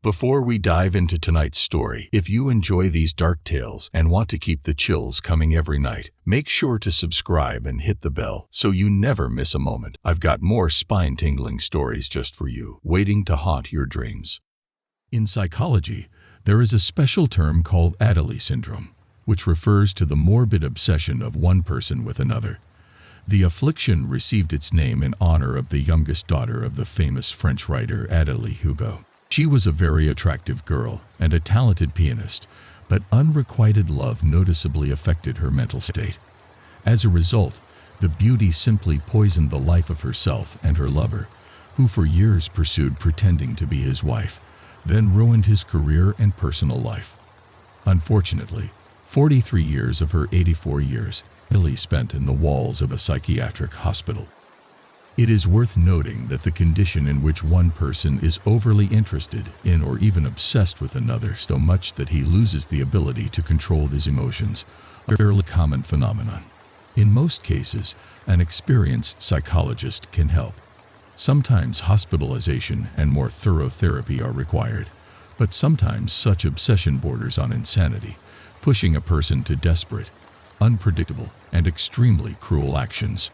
Before we dive into tonight's story, if you enjoy these dark tales and want to keep the chills coming every night, make sure to subscribe and hit the bell so you never miss a moment. I've got more spine-tingling stories just for you, waiting to haunt your dreams. In psychology, there is a special term called Adderley syndrome, which refers to the morbid obsession of one person with another. The affliction received its name in honor of the youngest daughter of the famous French writer Adélie Hugo. She was a very attractive girl and a talented pianist, but unrequited love noticeably affected her mental state. As a result, the beauty simply poisoned the life of herself and her lover, who for years pursued pretending to be his wife, then ruined his career and personal life. Unfortunately, 43 years of her 84 years, Adélie spent in the walls of a psychiatric hospital. It is worth noting that the condition in which one person is overly interested in or even obsessed with another so much that he loses the ability to control his emotions, a fairly common phenomenon. In most cases, an experienced psychologist can help. Sometimes hospitalization and more thorough therapy are required, but sometimes such obsession borders on insanity, pushing a person to desperate, unpredictable, and extremely cruel actions.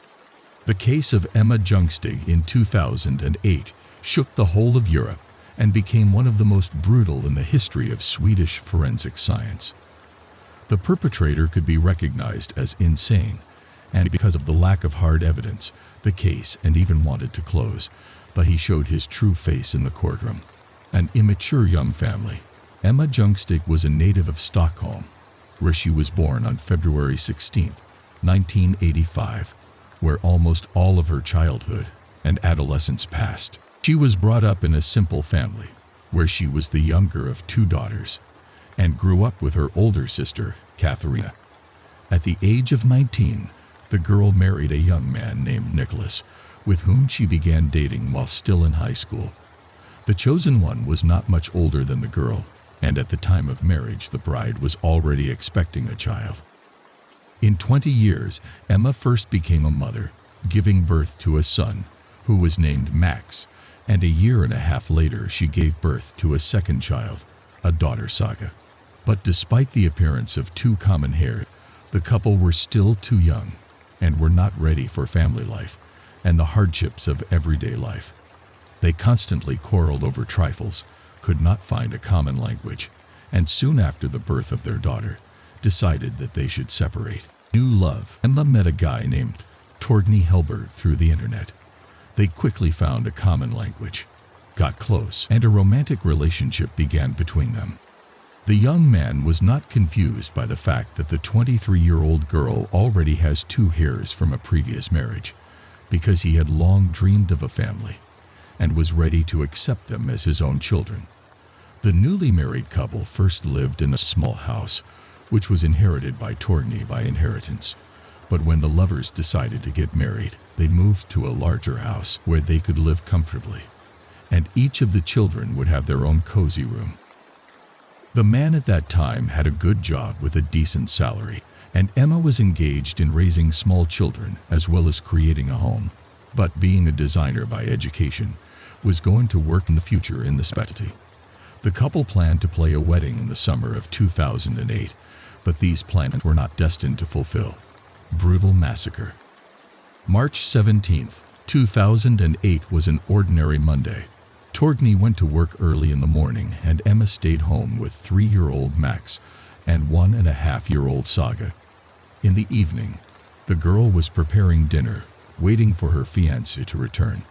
The case of Emma Ljungstig in 2008 shook the whole of Europe and became one of the most brutal in the history of Swedish forensic science. The perpetrator could be recognized as insane, and because of the lack of hard evidence, the case and even wanted to close, but he showed his true face in the courtroom. An immature young family. Emma Ljungstig was a native of Stockholm, where she was born on February 16, 1985. Where almost all of her childhood and adolescence passed. She was brought up in a simple family, where she was the younger of two daughters, and grew up with her older sister, Katharina. At the age of 19, the girl married a young man named Nicholas, with whom she began dating while still in high school. The chosen one was not much older than the girl, and at the time of marriage, the bride was already expecting a child. In 20 years, Emma first became a mother, giving birth to a son, who was named Max, and a year and a half later she gave birth to a second child, a daughter Saga. But despite the appearance of two common hairs, the couple were still too young, and were not ready for family life and the hardships of everyday life. They constantly quarreled over trifles, could not find a common language, and soon after the birth of their daughter, decided that they should separate. New love. Emma met a guy named Torgny Helberg through the internet. They quickly found a common language, got close, and a romantic relationship began between them. The young man was not confused by the fact that the 23-year-old girl already has two heirs from a previous marriage, because he had long dreamed of a family and was ready to accept them as his own children. The newly married couple first lived in a small house, which was inherited by Torgny by inheritance. But when the lovers decided to get married, they moved to a larger house where they could live comfortably, and each of the children would have their own cozy room. The man at that time had a good job with a decent salary, and Emma was engaged in raising small children as well as creating a home. But being a designer by education, was going to work in the future in the specialty. The couple planned to play a wedding in the summer of 2008, but these plans were not destined to fulfill. Brutal massacre. March 17, 2008 was an ordinary Monday. Torgny went to work early in the morning and Emma stayed home with 3-year-old Max and 1.5-year-old Saga. In the evening, the girl was preparing dinner, waiting for her fiancé to return,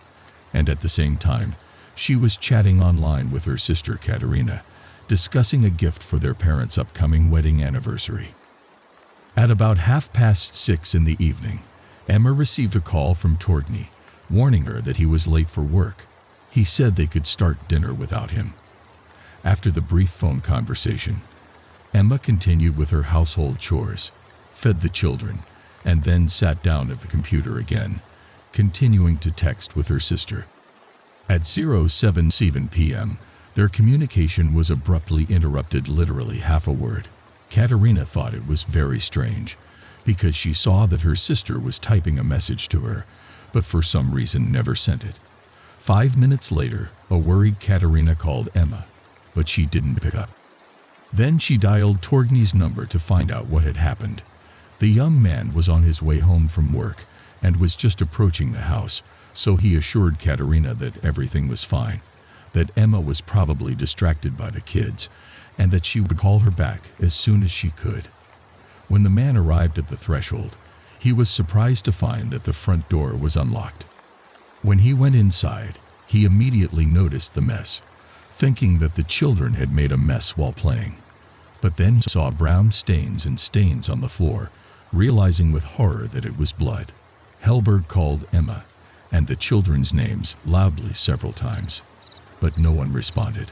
and at the same time, she was chatting online with her sister Katarina, discussing a gift for their parents' upcoming wedding anniversary. At about 6:30 in the evening, Emma received a call from Torgny, warning her that he was late for work. He said they could start dinner without him. After the brief phone conversation, Emma continued with her household chores, fed the children, and then sat down at the computer again, continuing to text with her sister. At 07:07 p.m., their communication was abruptly interrupted, literally half a word. Katarina thought it was very strange, because she saw that her sister was typing a message to her, but for some reason never sent it. 5 minutes later, a worried Katarina called Emma. but she didn't pick up. Then she dialed Torgny's number to find out what had happened. The young man was on his way home from work and was just approaching the house, so he assured Katerina that everything was fine, that Emma was probably distracted by the kids, and that she would call her back as soon as she could. When the man arrived at the threshold, he was surprised to find that the front door was unlocked. When he went inside, he immediately noticed the mess, thinking that the children had made a mess while playing. But then he saw brown stains and stains on the floor, realizing with horror that it was blood. Hellberg called Emma and the children's names loudly several times, but no one responded.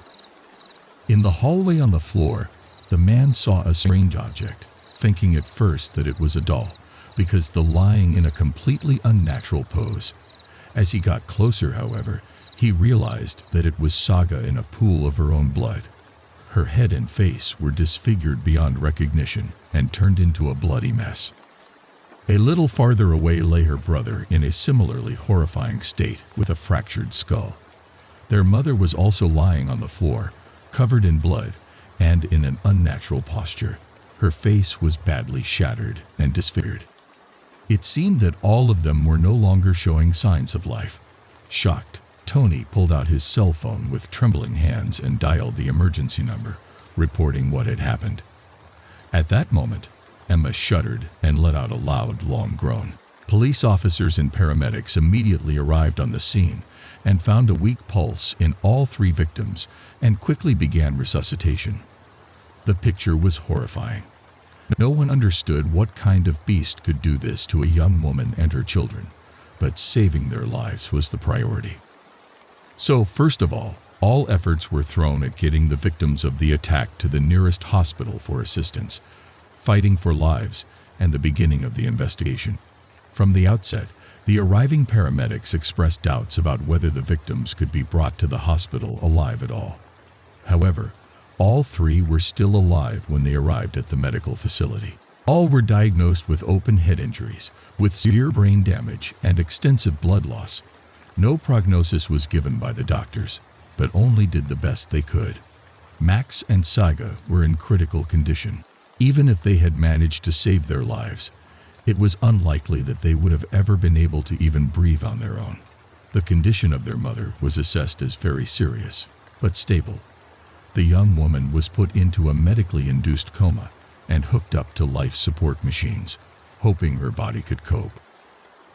In the hallway on the floor, the man saw a strange object, thinking at first that it was a doll, because the lying in a completely unnatural pose. As he got closer, however, he realized that it was Saga in a pool of her own blood. Her head and face were disfigured beyond recognition and turned into a bloody mess. A little farther away lay her brother in a similarly horrifying state with a fractured skull. Their mother was also lying on the floor, covered in blood and in an unnatural posture. Her face was badly shattered and disfigured. It seemed that all of them were no longer showing signs of life. Shocked, Tony pulled out his cell phone with trembling hands and dialed the emergency number, reporting what had happened. At that moment, Emma shuddered and let out a loud, long groan. Police officers and paramedics immediately arrived on the scene and found a weak pulse in all three victims and quickly began resuscitation. The picture was horrifying. No one understood what kind of beast could do this to a young woman and her children, but saving their lives was the priority. So, first of all efforts were thrown at getting the victims of the attack to the nearest hospital for assistance, fighting for lives, and the beginning of the investigation. From the outset, the arriving paramedics expressed doubts about whether the victims could be brought to the hospital alive at all. However, all three were still alive when they arrived at the medical facility. All were diagnosed with open head injuries, with severe brain damage and extensive blood loss. No prognosis was given by the doctors, but only did the best they could. Max and Saga were in critical condition. Even if they had managed to save their lives, it was unlikely that they would have ever been able to even breathe on their own. The condition of their mother was assessed as very serious, but stable. The young woman was put into a medically induced coma and hooked up to life support machines, hoping her body could cope.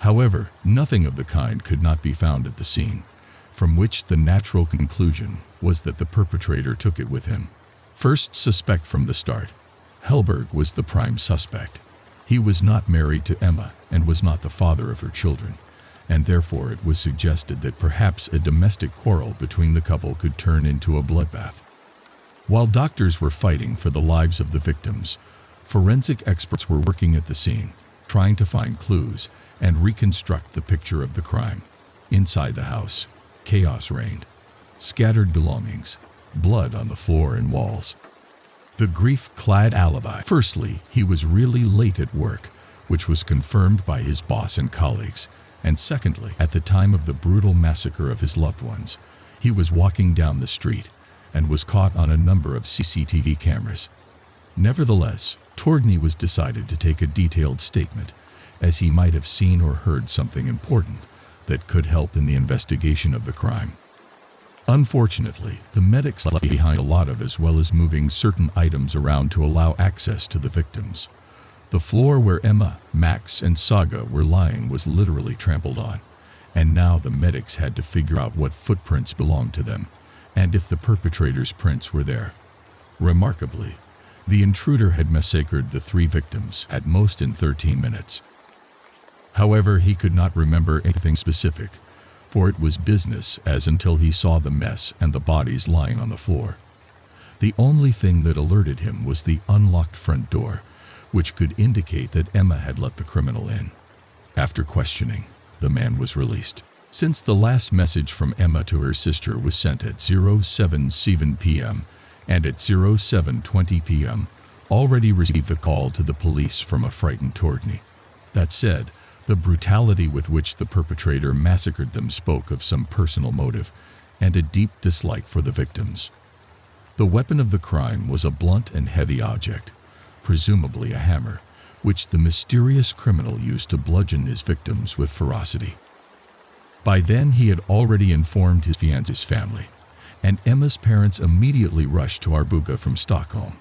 However, nothing of the kind could not be found at the scene, from which the natural conclusion was that the perpetrator took it with him. First suspect from the start, Hellberg was the prime suspect. He was not married to Emma and was not the father of her children, and therefore it was suggested that perhaps a domestic quarrel between the couple could turn into a bloodbath. While doctors were fighting for the lives of the victims, forensic experts were working at the scene, trying to find clues and reconstruct the picture of the crime. Inside the house, chaos reigned. Scattered belongings, blood on the floor and walls. The grief-clad alibi. Firstly, he was really late at work, which was confirmed by his boss and colleagues. And secondly, at the time of the brutal massacre of his loved ones, he was walking down the street and was caught on a number of CCTV cameras. Nevertheless, Torgny was decided to take a detailed statement, as he might have seen or heard something important that could help in the investigation of the crime. Unfortunately, the medics left behind a lot of, as well as moving certain items around to allow access to the victims. The floor where Emma, Max, and Saga were lying was literally trampled on, and now the medics had to figure out what footprints belonged to them, and if the perpetrator's prints were there. Remarkably, the intruder had massacred the three victims, at most in 13 minutes. However, he could not remember anything specific, for it was business as until he saw the mess and the bodies lying on the floor. The only thing that alerted him was the unlocked front door, which could indicate that Emma had let the criminal in. After questioning, the man was released. Since the last message from Emma to her sister was sent at 07:07 p.m. and at 07:20 p.m., already received a call to the police from a frightened Torgny. That said, the brutality with which the perpetrator massacred them spoke of some personal motive and a deep dislike for the victims. The weapon of the crime was a blunt and heavy object, presumably a hammer, which the mysterious criminal used to bludgeon his victims with ferocity. By then, he had already informed his fiancée's family, and Emma's parents immediately rushed to Arboga from Stockholm.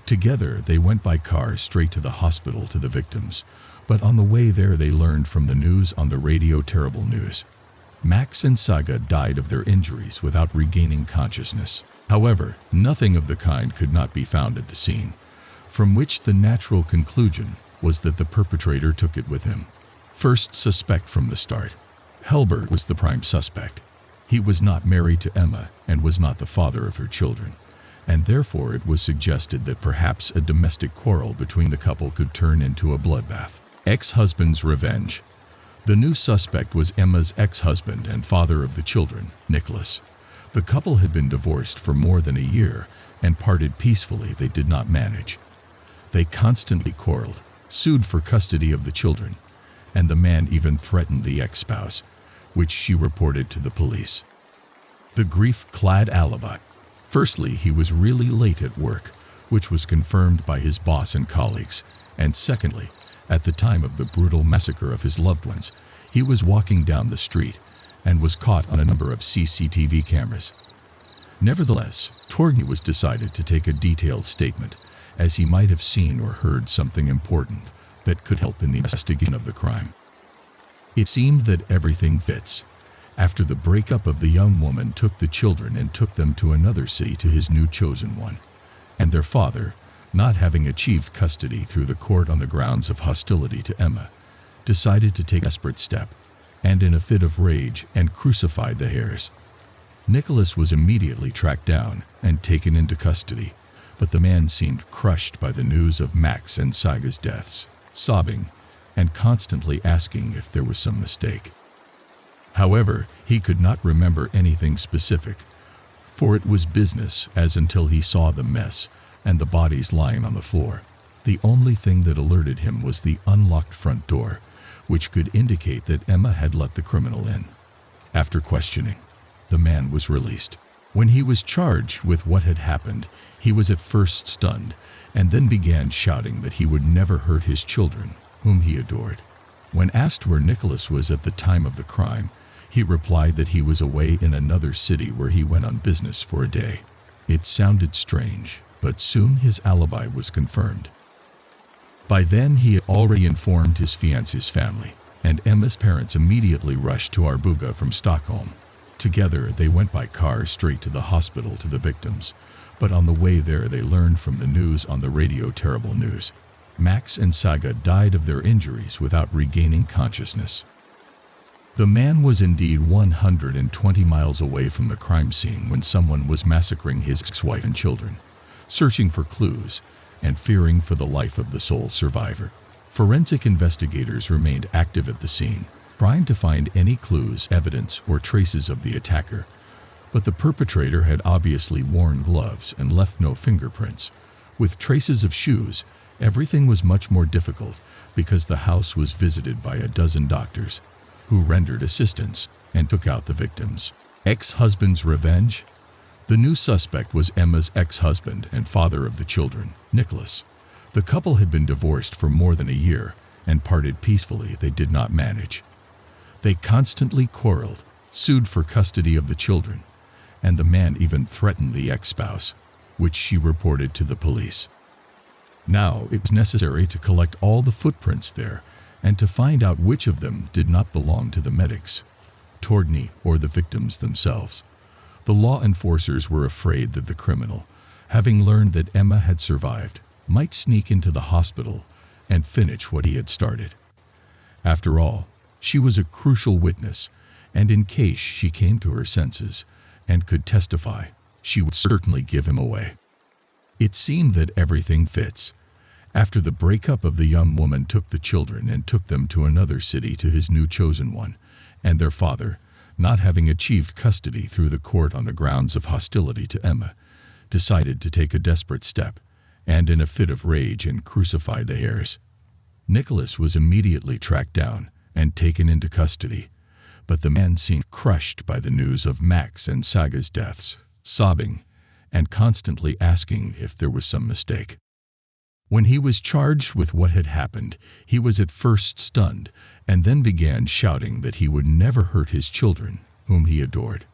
Together, they went by car straight to the hospital to the victims, but on the way there they learned from the news on the radio terrible news. Max and Saga died of their injuries without regaining consciousness. However, nothing of the kind could not be found at the scene, from which the natural conclusion was that the perpetrator took it with him. First suspect from the start, Helberg was the prime suspect. He was not married to Emma and was not the father of her children, and therefore it was suggested that perhaps a domestic quarrel between the couple could turn into a bloodbath. Ex-husband's revenge. The new suspect was Emma's ex-husband and father of the children, Nicholas. The couple had been divorced for more than a year and parted peacefully. They did not manage. They constantly quarreled, sued for custody of the children, and the man even threatened the ex-spouse, which she reported to the police. The grief-clad alibi. Firstly, he was really late at work, which was confirmed by his boss and colleagues, and secondly, at the time of the brutal massacre of his loved ones, he was walking down the street and was caught on a number of CCTV cameras. Nevertheless, Torgny was decided to take a detailed statement, as he might have seen or heard something important that could help in the investigation of the crime. It seemed that everything fits. After the breakup of the young woman took the children and took them to another city to his new chosen one, and their father, not having achieved custody through the court on the grounds of hostility to Emma, decided to take a desperate step, and in a fit of rage and crucified the heirs. Nicholas was immediately tracked down and taken into custody, but the man seemed crushed by the news of Max and Saga's deaths, sobbing and constantly asking if there was some mistake. However, he could not remember anything specific, for it was business as until he saw the mess and the bodies lying on the floor. The only thing that alerted him was the unlocked front door, which could indicate that Emma had let the criminal in. After questioning, the man was released. When he was charged with what had happened, he was at first stunned and then began shouting that he would never hurt his children, whom he adored. When asked where Nicholas was at the time of the crime, he replied that he was away in another city where he went on business for a day. It sounded strange, but soon his alibi was confirmed. By then, he had already informed his fiancée's family, and Emma's parents immediately rushed to Arboga from Stockholm. Together, they went by car straight to the hospital to the victims, but on the way there they learned from the news on the radio terrible news. Max and Saga died of their injuries without regaining consciousness. The man was indeed 120 miles away from the crime scene when someone was massacring his ex-wife and children, searching for clues and fearing for the life of the sole survivor. Forensic investigators remained active at the scene, trying to find any clues, evidence, or traces of the attacker, but the perpetrator had obviously worn gloves and left no fingerprints. With traces of shoes, everything was much more difficult because the house was visited by a dozen doctors who rendered assistance and took out the victims. Ex-husband's revenge? The new suspect was Emma's ex-husband and father of the children, Nicholas. The couple had been divorced for more than a year and parted peacefully. They did not manage. They constantly quarreled, sued for custody of the children, and the man even threatened the ex-spouse, which she reported to the police. Now it was necessary to collect all the footprints there and to find out which of them did not belong to the medics, Torgny, or the victims themselves. The law enforcers were afraid that the criminal, having learned that Emma had survived, might sneak into the hospital and finish what he had started. After all, she was a crucial witness, and in case she came to her senses and could testify, she would certainly give him away. It seemed that everything fits. After the breakup of the young woman took the children and took them to another city to his new chosen one, and their father, not having achieved custody through the court on the grounds of hostility to Emma, decided to take a desperate step, and in a fit of rage and crucified the heirs. Nicholas was immediately tracked down and taken into custody, but the man seemed crushed by the news of Max and Saga's deaths, sobbing and constantly asking if there was some mistake. When he was charged with what had happened, he was at first stunned and then began shouting that he would never hurt his children, whom he adored.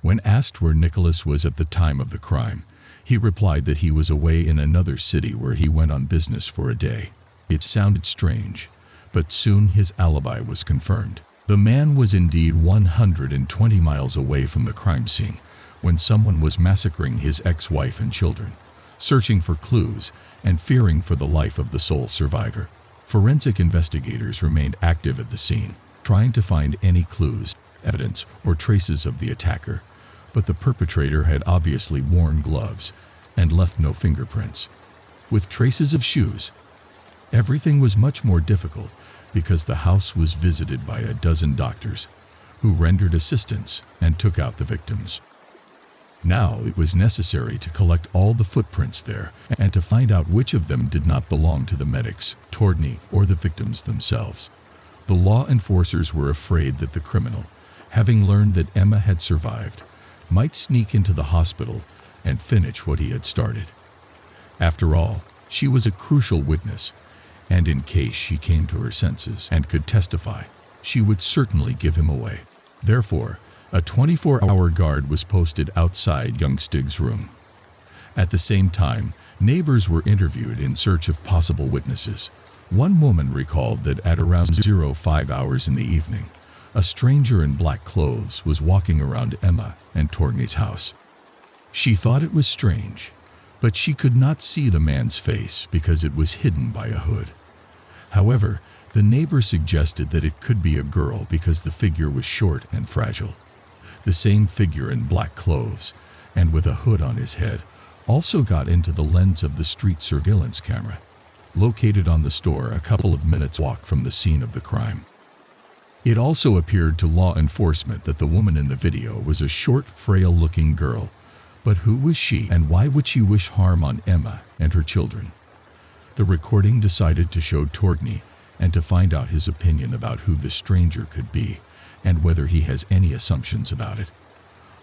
When asked where Nicholas was at the time of the crime, he replied that he was away in another city where he went on business for a day. It sounded strange, but soon his alibi was confirmed. The man was indeed 120 miles away from the crime scene when someone was massacring his ex-wife and children. Searching for clues and fearing for the life of the sole survivor, forensic investigators remained active at the scene, trying to find any clues, evidence, or traces of the attacker. But the perpetrator had obviously worn gloves and left no fingerprints. With traces of shoes, everything was much more difficult because the house was visited by a dozen doctors who rendered assistance and took out the victims. Now it was necessary to collect all the footprints there and to find out which of them did not belong to the medics, Tordny, or the victims themselves. The law enforcers were afraid that the criminal, having learned that Emma had survived, might sneak into the hospital and finish what he had started. After all, she was a crucial witness, and in case she came to her senses and could testify, she would certainly give him away. Therefore, a 24-hour guard was posted outside young Stig's room. At the same time, neighbors were interviewed in search of possible witnesses. One woman recalled that at around 05 hours in the evening, a stranger in black clothes was walking around Emma and Tordny's house. She thought it was strange, but she could not see the man's face because it was hidden by a hood. However, the neighbor suggested that it could be a girl because the figure was short and fragile. The same figure in black clothes and with a hood on his head also got into the lens of the street surveillance camera, located on the store a couple of minutes' walk from the scene of the crime. It also appeared to law enforcement that the woman in the video was a short, frail-looking girl. But who was she, and why would she wish harm on Emma and her children? The recording decided to show Tordny and to find out his opinion about who the stranger could be and whether he has any assumptions about it.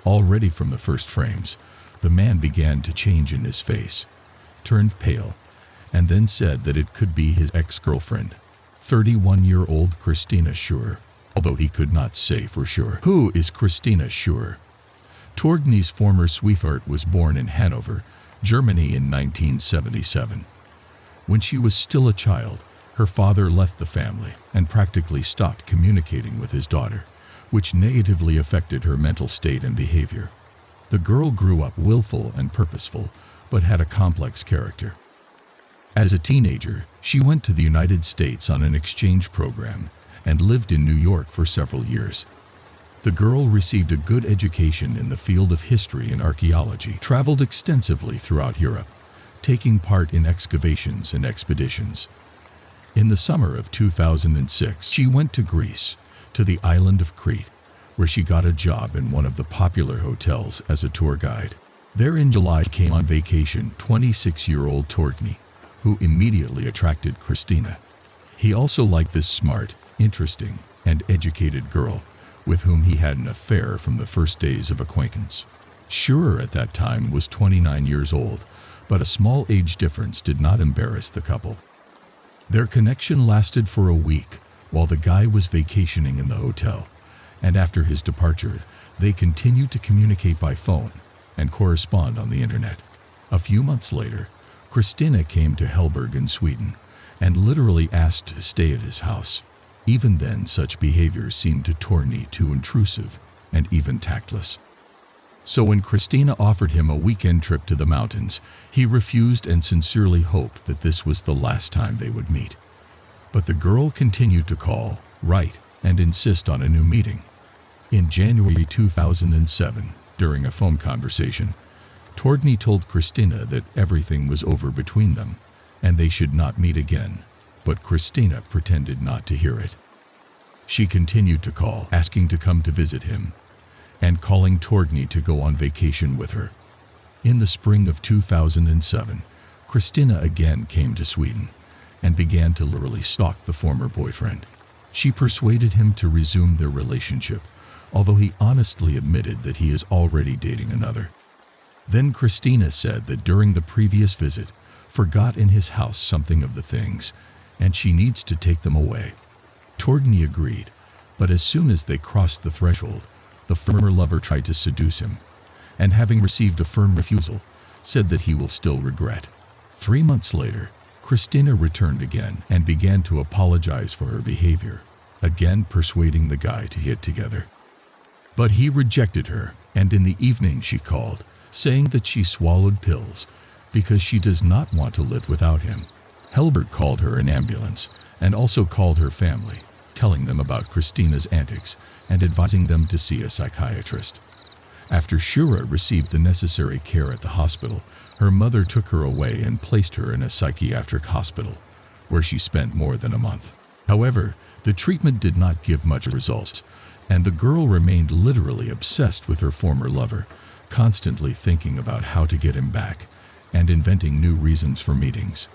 Already from the first frames, the man began to change in his face, turned pale, and then said that it could be his ex-girlfriend, 31-year-old Christina Schur, although he could not say for sure. Who is Christina Schur? Tordny's former sweetheart was born in Hanover, Germany in 1977. When she was still a child, her father left the family and practically stopped communicating with his daughter, which negatively affected her mental state and behavior. The girl grew up willful and purposeful, but had a complex character. As a teenager, she went to the United States on an exchange program and lived in New York for several years. The girl received a good education in the field of history and archaeology, traveled extensively throughout Europe, taking part in excavations and expeditions. In the summer of 2006, she went to Greece, to the island of Crete, where she got a job in one of the popular hotels as a tour guide. There in July came on vacation 26-year-old Tordny, who immediately attracted Christina. He also liked this smart, interesting, and educated girl, with whom he had an affair from the first days of acquaintance. Schur at that time was 29 years old, but a small age difference did not embarrass the couple. Their connection lasted for a week while the guy was vacationing in the hotel, and after his departure, they continued to communicate by phone and correspond on the internet. A few months later, Christina came to Hellberg in Sweden and literally asked to stay at his house. Even then, such behavior seemed to Tordny too intrusive and even tactless. So when Christina offered him a weekend trip to the mountains, he refused and sincerely hoped that this was the last time they would meet. But the girl continued to call, write, and insist on a new meeting. In January 2007, during a phone conversation, Tordny told Christina that everything was over between them and they should not meet again, but Christina pretended not to hear it. She continued to call, asking to come to visit him, and calling Tordny to go on vacation with her. In the spring of 2007, Christina again came to Sweden and began to literally stalk the former boyfriend. She persuaded him to resume their relationship, although he honestly admitted that he is already dating another. Then Christina said that during the previous visit, forgot in his house something of the things, and she needs to take them away. Torgny agreed, but as soon as they crossed the threshold, the former lover tried to seduce him, and having received a firm refusal, said that he will still regret. 3 months later, Christina returned again and began to apologize for her behavior, again persuading the guy to get together. But he rejected her, and in the evening she called, saying that she swallowed pills because she does not want to live without him. Helberg called her an ambulance and also called her family, telling them about Christina's antics and advising them to see a psychiatrist. After Shura received the necessary care at the hospital, her mother took her away and placed her in a psychiatric hospital, where she spent more than a month. However, the treatment did not give much results, and the girl remained literally obsessed with her former lover, constantly thinking about how to get him back and inventing new reasons for meetings.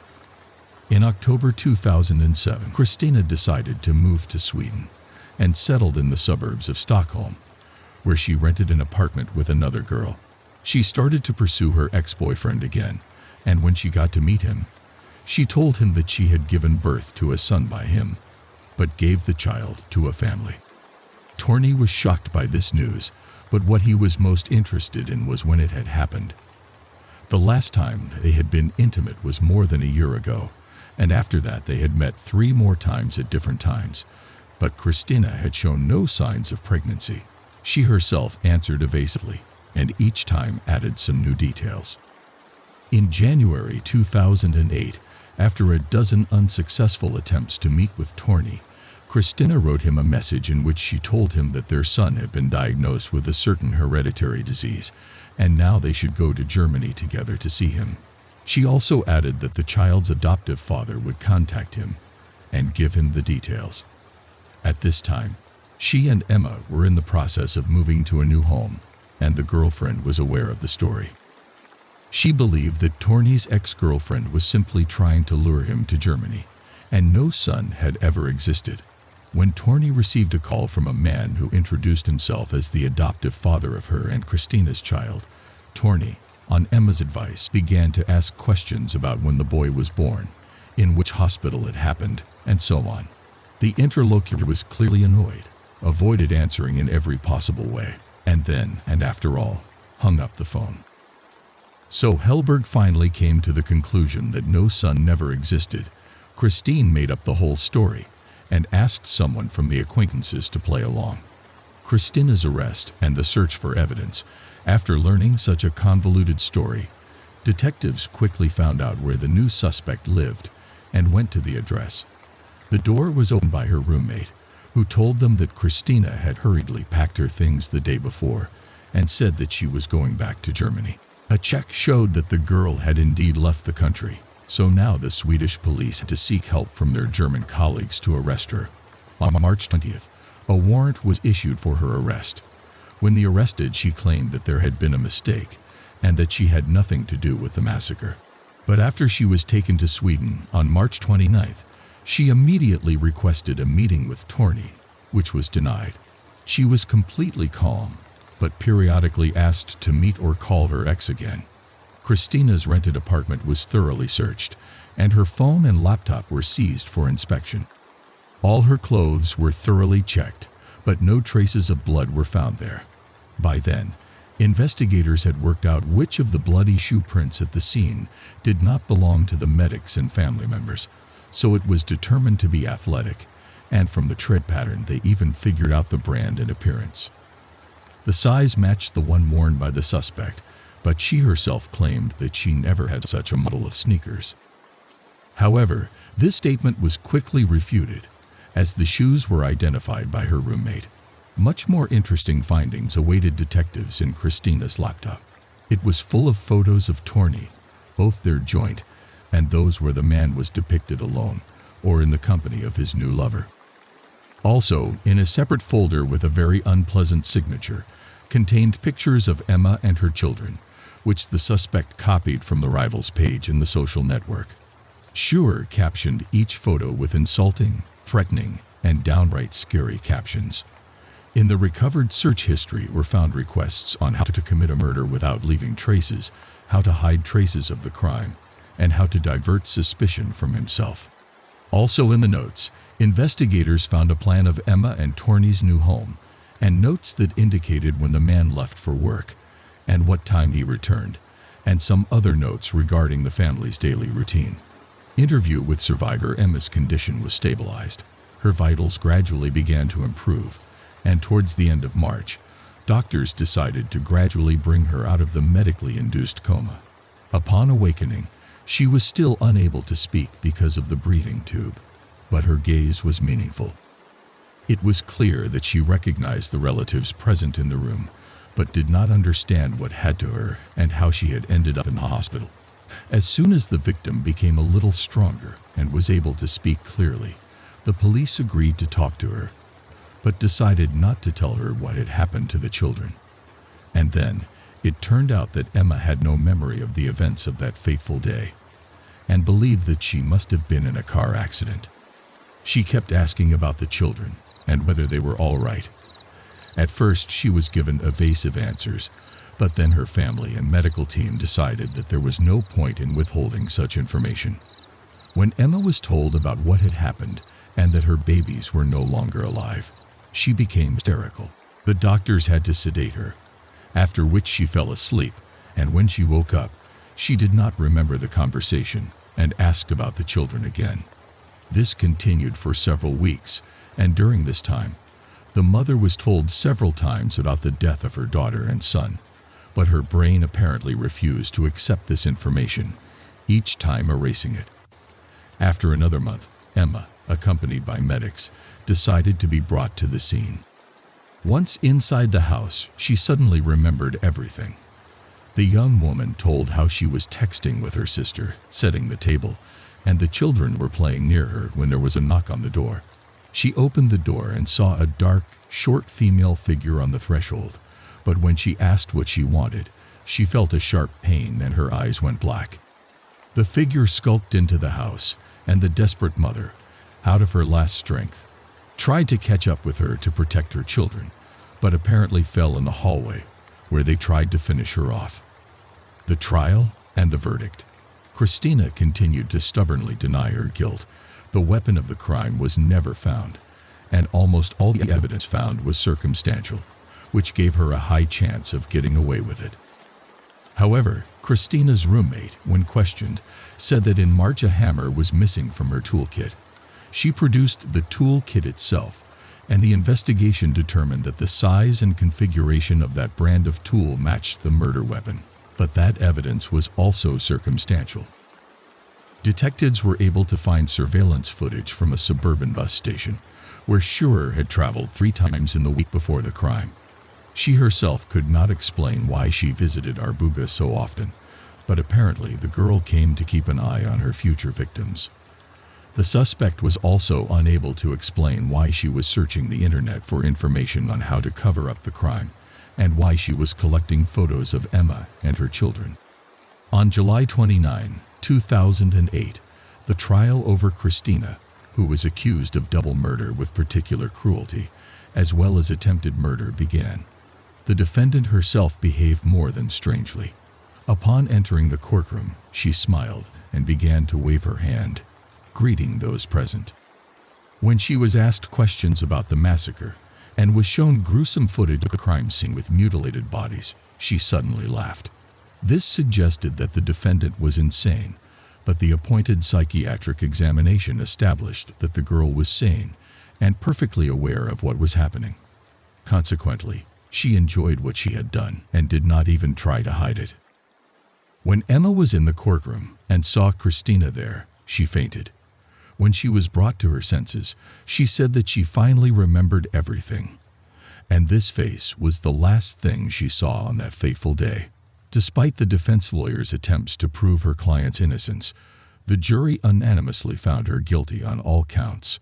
In October 2007, Christina decided to move to Sweden and settled in the suburbs of Stockholm, where she rented an apartment with another girl. She started to pursue her ex-boyfriend again, and when she got to meet him, she told him that she had given birth to a son by him, but gave the child to a family. Torgny was shocked by this news, but what he was most interested in was when it had happened. The last time they had been intimate was more than a year ago, and after that they had met 3 more times at different times, but Christina had shown no signs of pregnancy. She herself answered evasively, and each time added some new details. In January 2008, after a dozen unsuccessful attempts to meet with Torgny, Christina wrote him a message in which she told him that their son had been diagnosed with a certain hereditary disease, and now they should go to Germany together to see him. She also added that the child's adoptive father would contact him and give him the details. At this time, she and Emma were in the process of moving to a new home, and the girlfriend was aware of the story. She believed that Torgny's ex-girlfriend was simply trying to lure him to Germany, and no son had ever existed. When Torgny received a call from a man who introduced himself as the adoptive father of her and Christina's child, Torgny, on Emma's advice, began to ask questions about when the boy was born, in which hospital it happened, and so on. The interlocutor was clearly annoyed, avoided answering in every possible way, and then, and after all, hung up the phone. So Helberg finally came to the conclusion that no son never existed. Christine made up the whole story and asked someone from the acquaintances to play along. Christina's arrest and the search for evidence. After learning such a convoluted story, detectives quickly found out where the new suspect lived and went to the address. The door was opened by her roommate, who told them that Christina had hurriedly packed her things the day before and said that she was going back to Germany. A check showed that the girl had indeed left the country, so now the Swedish police had to seek help from their German colleagues to arrest her. On March 20th, a warrant was issued for her arrest. When they arrested, she claimed that there had been a mistake and that she had nothing to do with the massacre. But after she was taken to Sweden on March 29th, she immediately requested a meeting with Torgny, which was denied. She was completely calm, but periodically asked to meet or call her ex again. Christina's rented apartment was thoroughly searched, and her phone and laptop were seized for inspection. All her clothes were thoroughly checked, but no traces of blood were found there. By then, investigators had worked out which of the bloody shoe prints at the scene did not belong to the medics and family members, so it was determined to be athletic, and from the tread pattern they even figured out the brand and appearance. The size matched the one worn by the suspect, but she herself claimed that she never had such a model of sneakers. However, this statement was quickly refuted, as the shoes were identified by her roommate. Much more interesting findings awaited detectives in Christina's laptop. It was full of photos of Torgny, both their joint and those where the man was depicted alone or in the company of his new lover. Also, in a separate folder with a very unpleasant signature, contained pictures of Emma and her children, which the suspect copied from the rival's page in the social network. Schur captioned each photo with insulting, threatening, and downright scary captions. In the recovered search history were found requests on how to commit a murder without leaving traces, how to hide traces of the crime, and how to divert suspicion from himself. Also in the notes, investigators found a plan of Emma and Torney's new home, and notes that indicated when the man left for work, and what time he returned, and some other notes regarding the family's daily routine. Interview with survivor Emma's condition was stabilized. Her vitals gradually began to improve, and towards the end of March, doctors decided to gradually bring her out of the medically induced coma. Upon awakening, she was still unable to speak because of the breathing tube, but her gaze was meaningful. It was clear that she recognized the relatives present in the room, but did not understand what had to her and how she had ended up in the hospital. As soon as the victim became a little stronger and was able to speak clearly, the police agreed to talk to her, but decided not to tell her what had happened to the children. And then, it turned out that Emma had no memory of the events of that fateful day, and believed that she must have been in a car accident. She kept asking about the children and whether they were all right. At first, she was given evasive answers, but then her family and medical team decided that there was no point in withholding such information. When Emma was told about what had happened and that her babies were no longer alive, she became hysterical. The doctors had to sedate her, after which she fell asleep, and when she woke up, she did not remember the conversation and asked about the children again. This continued for several weeks, and during this time, the mother was told several times about the death of her daughter and son, but her brain apparently refused to accept this information, each time erasing it. After another month, Emma, accompanied by medics, decided to be brought to the scene. Once inside the house, she suddenly remembered everything. The young woman told how she was texting with her sister, setting the table, and the children were playing near her when there was a knock on the door. She opened the door and saw a dark, short female figure on the threshold, but when she asked what she wanted, she felt a sharp pain and her eyes went black. The figure skulked into the house, and the desperate mother, out of her last strength, tried to catch up with her to protect her children, but apparently fell in the hallway, where they tried to finish her off. The trial and the verdict. Christina continued to stubbornly deny her guilt. The weapon of the crime was never found, and almost all the evidence found was circumstantial, which gave her a high chance of getting away with it. However, Christina's roommate, when questioned, said that in March a hammer was missing from her toolkit. She produced the toolkit itself, and the investigation determined that the size and configuration of that brand of tool matched the murder weapon, but that evidence was also circumstantial. Detectives were able to find surveillance footage from a suburban bus station, where Schurer had traveled 3 times in the week before the crime. She herself could not explain why she visited Arbuga so often, but apparently the girl came to keep an eye on her future victims. The suspect was also unable to explain why she was searching the internet for information on how to cover up the crime, and why she was collecting photos of Emma and her children. On July 29, 2008, the trial over Christina, who was accused of double murder with particular cruelty, as well as attempted murder, began. The defendant herself behaved more than strangely. Upon entering the courtroom, she smiled and began to wave her hand, greeting those present. When she was asked questions about the massacre and was shown gruesome footage of the crime scene with mutilated bodies, she suddenly laughed. This suggested that the defendant was insane, but the appointed psychiatric examination established that the girl was sane and perfectly aware of what was happening. Consequently, she enjoyed what she had done and did not even try to hide it. When Emma was in the courtroom and saw Christina there, she fainted. When she was brought to her senses, she said that she finally remembered everything. And this face was the last thing she saw on that fateful day. Despite the defense lawyer's attempts to prove her client's innocence, the jury unanimously found her guilty on all counts.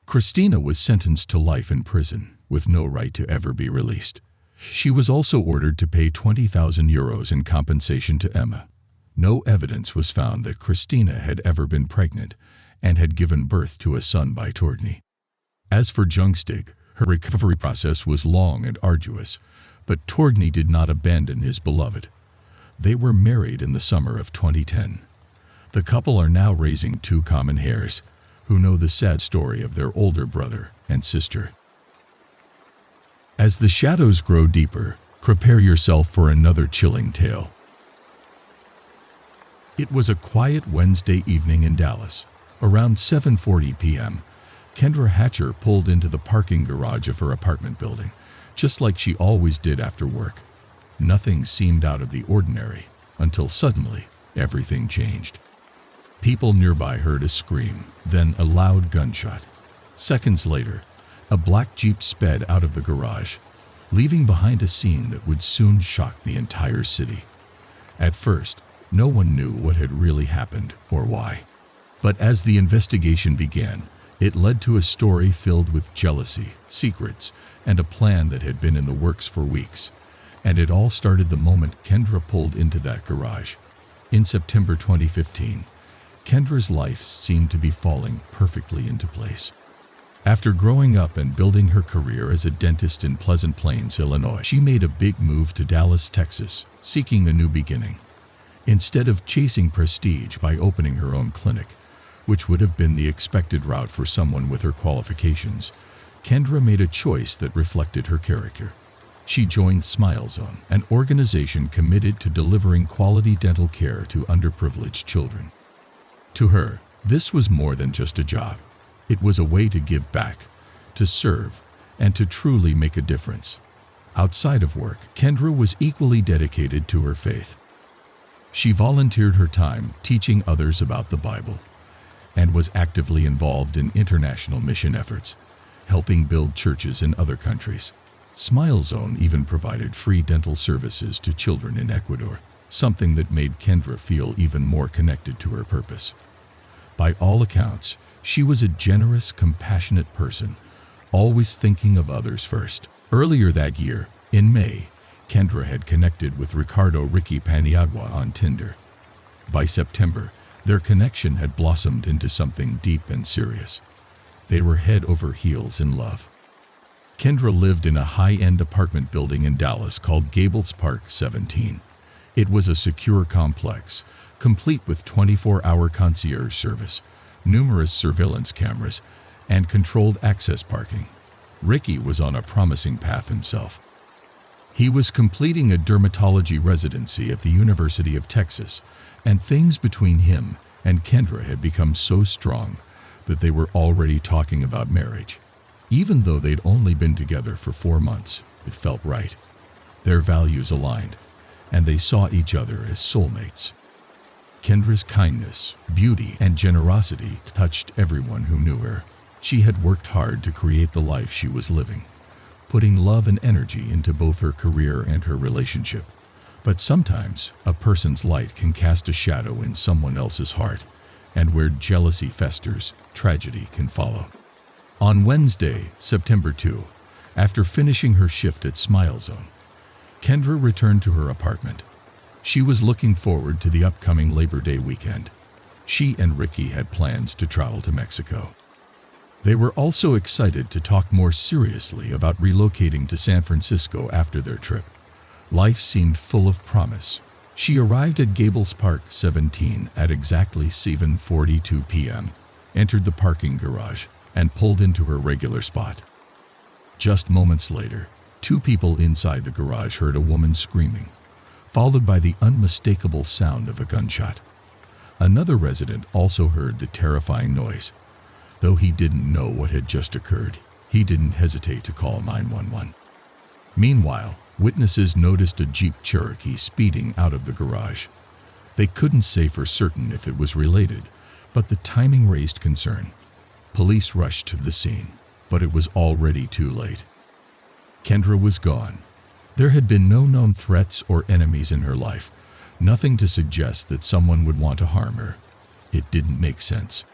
Christina was sentenced to life in prison, with no right to ever be released. She was also ordered to pay 20,000 euros in compensation to Emma. No evidence was found that Christina had ever been pregnant and had given birth to a son by Tordny. As for Jungstig, Her recovery process was long and arduous, but Torgny did not abandon his beloved. They were married in the summer of 2010. The couple are now raising two common heirs, who know the sad story of their older brother and sister. As the shadows grow deeper, prepare yourself for another chilling tale. It was a quiet Wednesday evening in Dallas. Around 7:40 p.m., Kendra Hatcher pulled into the parking garage of her apartment building, just like she always did after work. Nothing seemed out of the ordinary, until suddenly, everything changed. People nearby heard a scream, then a loud gunshot. Seconds later, a black Jeep sped out of the garage, leaving behind a scene that would soon shock the entire city. At first, no one knew what had really happened or why. But as the investigation began, it led to a story filled with jealousy, secrets, and a plan that had been in the works for weeks. And it all started the moment Kendra pulled into that garage. In September 2015, Kendra's life seemed to be falling perfectly into place. After growing up and building her career as a dentist in Pleasant Plains, Illinois, she made a big move to Dallas, Texas, seeking a new beginning. Instead of chasing prestige by opening her own clinic, which would have been the expected route for someone with her qualifications, Kendra made a choice that reflected her character. She joined SmileZone, an organization committed to delivering quality dental care to underprivileged children. To her, this was more than just a job. It was a way to give back, to serve, and to truly make a difference. Outside of work, Kendra was equally dedicated to her faith. She volunteered her time teaching others about the Bible and was actively involved in international mission efforts, helping build churches in other countries. SmileZone even provided free dental services to children in Ecuador, something that made Kendra feel even more connected to her purpose. By all accounts, she was a generous, compassionate person, always thinking of others first. Earlier that year, in May, Kendra had connected with Ricky Paniagua on Tinder. By September, their connection had blossomed into something deep and serious. They were head over heels in love. Kendra lived in a high-end apartment building in Dallas called Gables Park 17. It was a secure complex, complete with 24-hour concierge service, numerous surveillance cameras, and controlled access parking. Ricky was on a promising path himself. He was completing a dermatology residency at the University of Texas, and things between him and Kendra had become so strong that they were already talking about marriage. Even though they'd only been together for 4 months, it felt right. Their values aligned, and they saw each other as soulmates. Kendra's kindness, beauty, and generosity touched everyone who knew her. She had worked hard to create the life she was living, putting love and energy into both her career and her relationship. But sometimes, a person's light can cast a shadow in someone else's heart, and where jealousy festers, tragedy can follow. On Wednesday, September 2, after finishing her shift at SmileZone, Kendra returned to her apartment. She was looking forward to the upcoming Labor Day weekend. She and Ricky had plans to travel to Mexico. They were also excited to talk more seriously about relocating to San Francisco after their trip. Life seemed full of promise. She arrived at Gables Park 17 at exactly 7:42 p.m., entered the parking garage, and pulled into her regular spot. Just moments later, 2 people inside the garage heard a woman screaming, followed by the unmistakable sound of a gunshot. Another resident also heard the terrifying noise. Though he didn't know what had just occurred, he didn't hesitate to call 911. Meanwhile, witnesses noticed a Jeep Cherokee speeding out of the garage. They couldn't say for certain if it was related, but the timing raised concern. Police rushed to the scene, but it was already too late. Kendra was gone. There had been no known threats or enemies in her life, nothing to suggest that someone would want to harm her. It didn't make sense.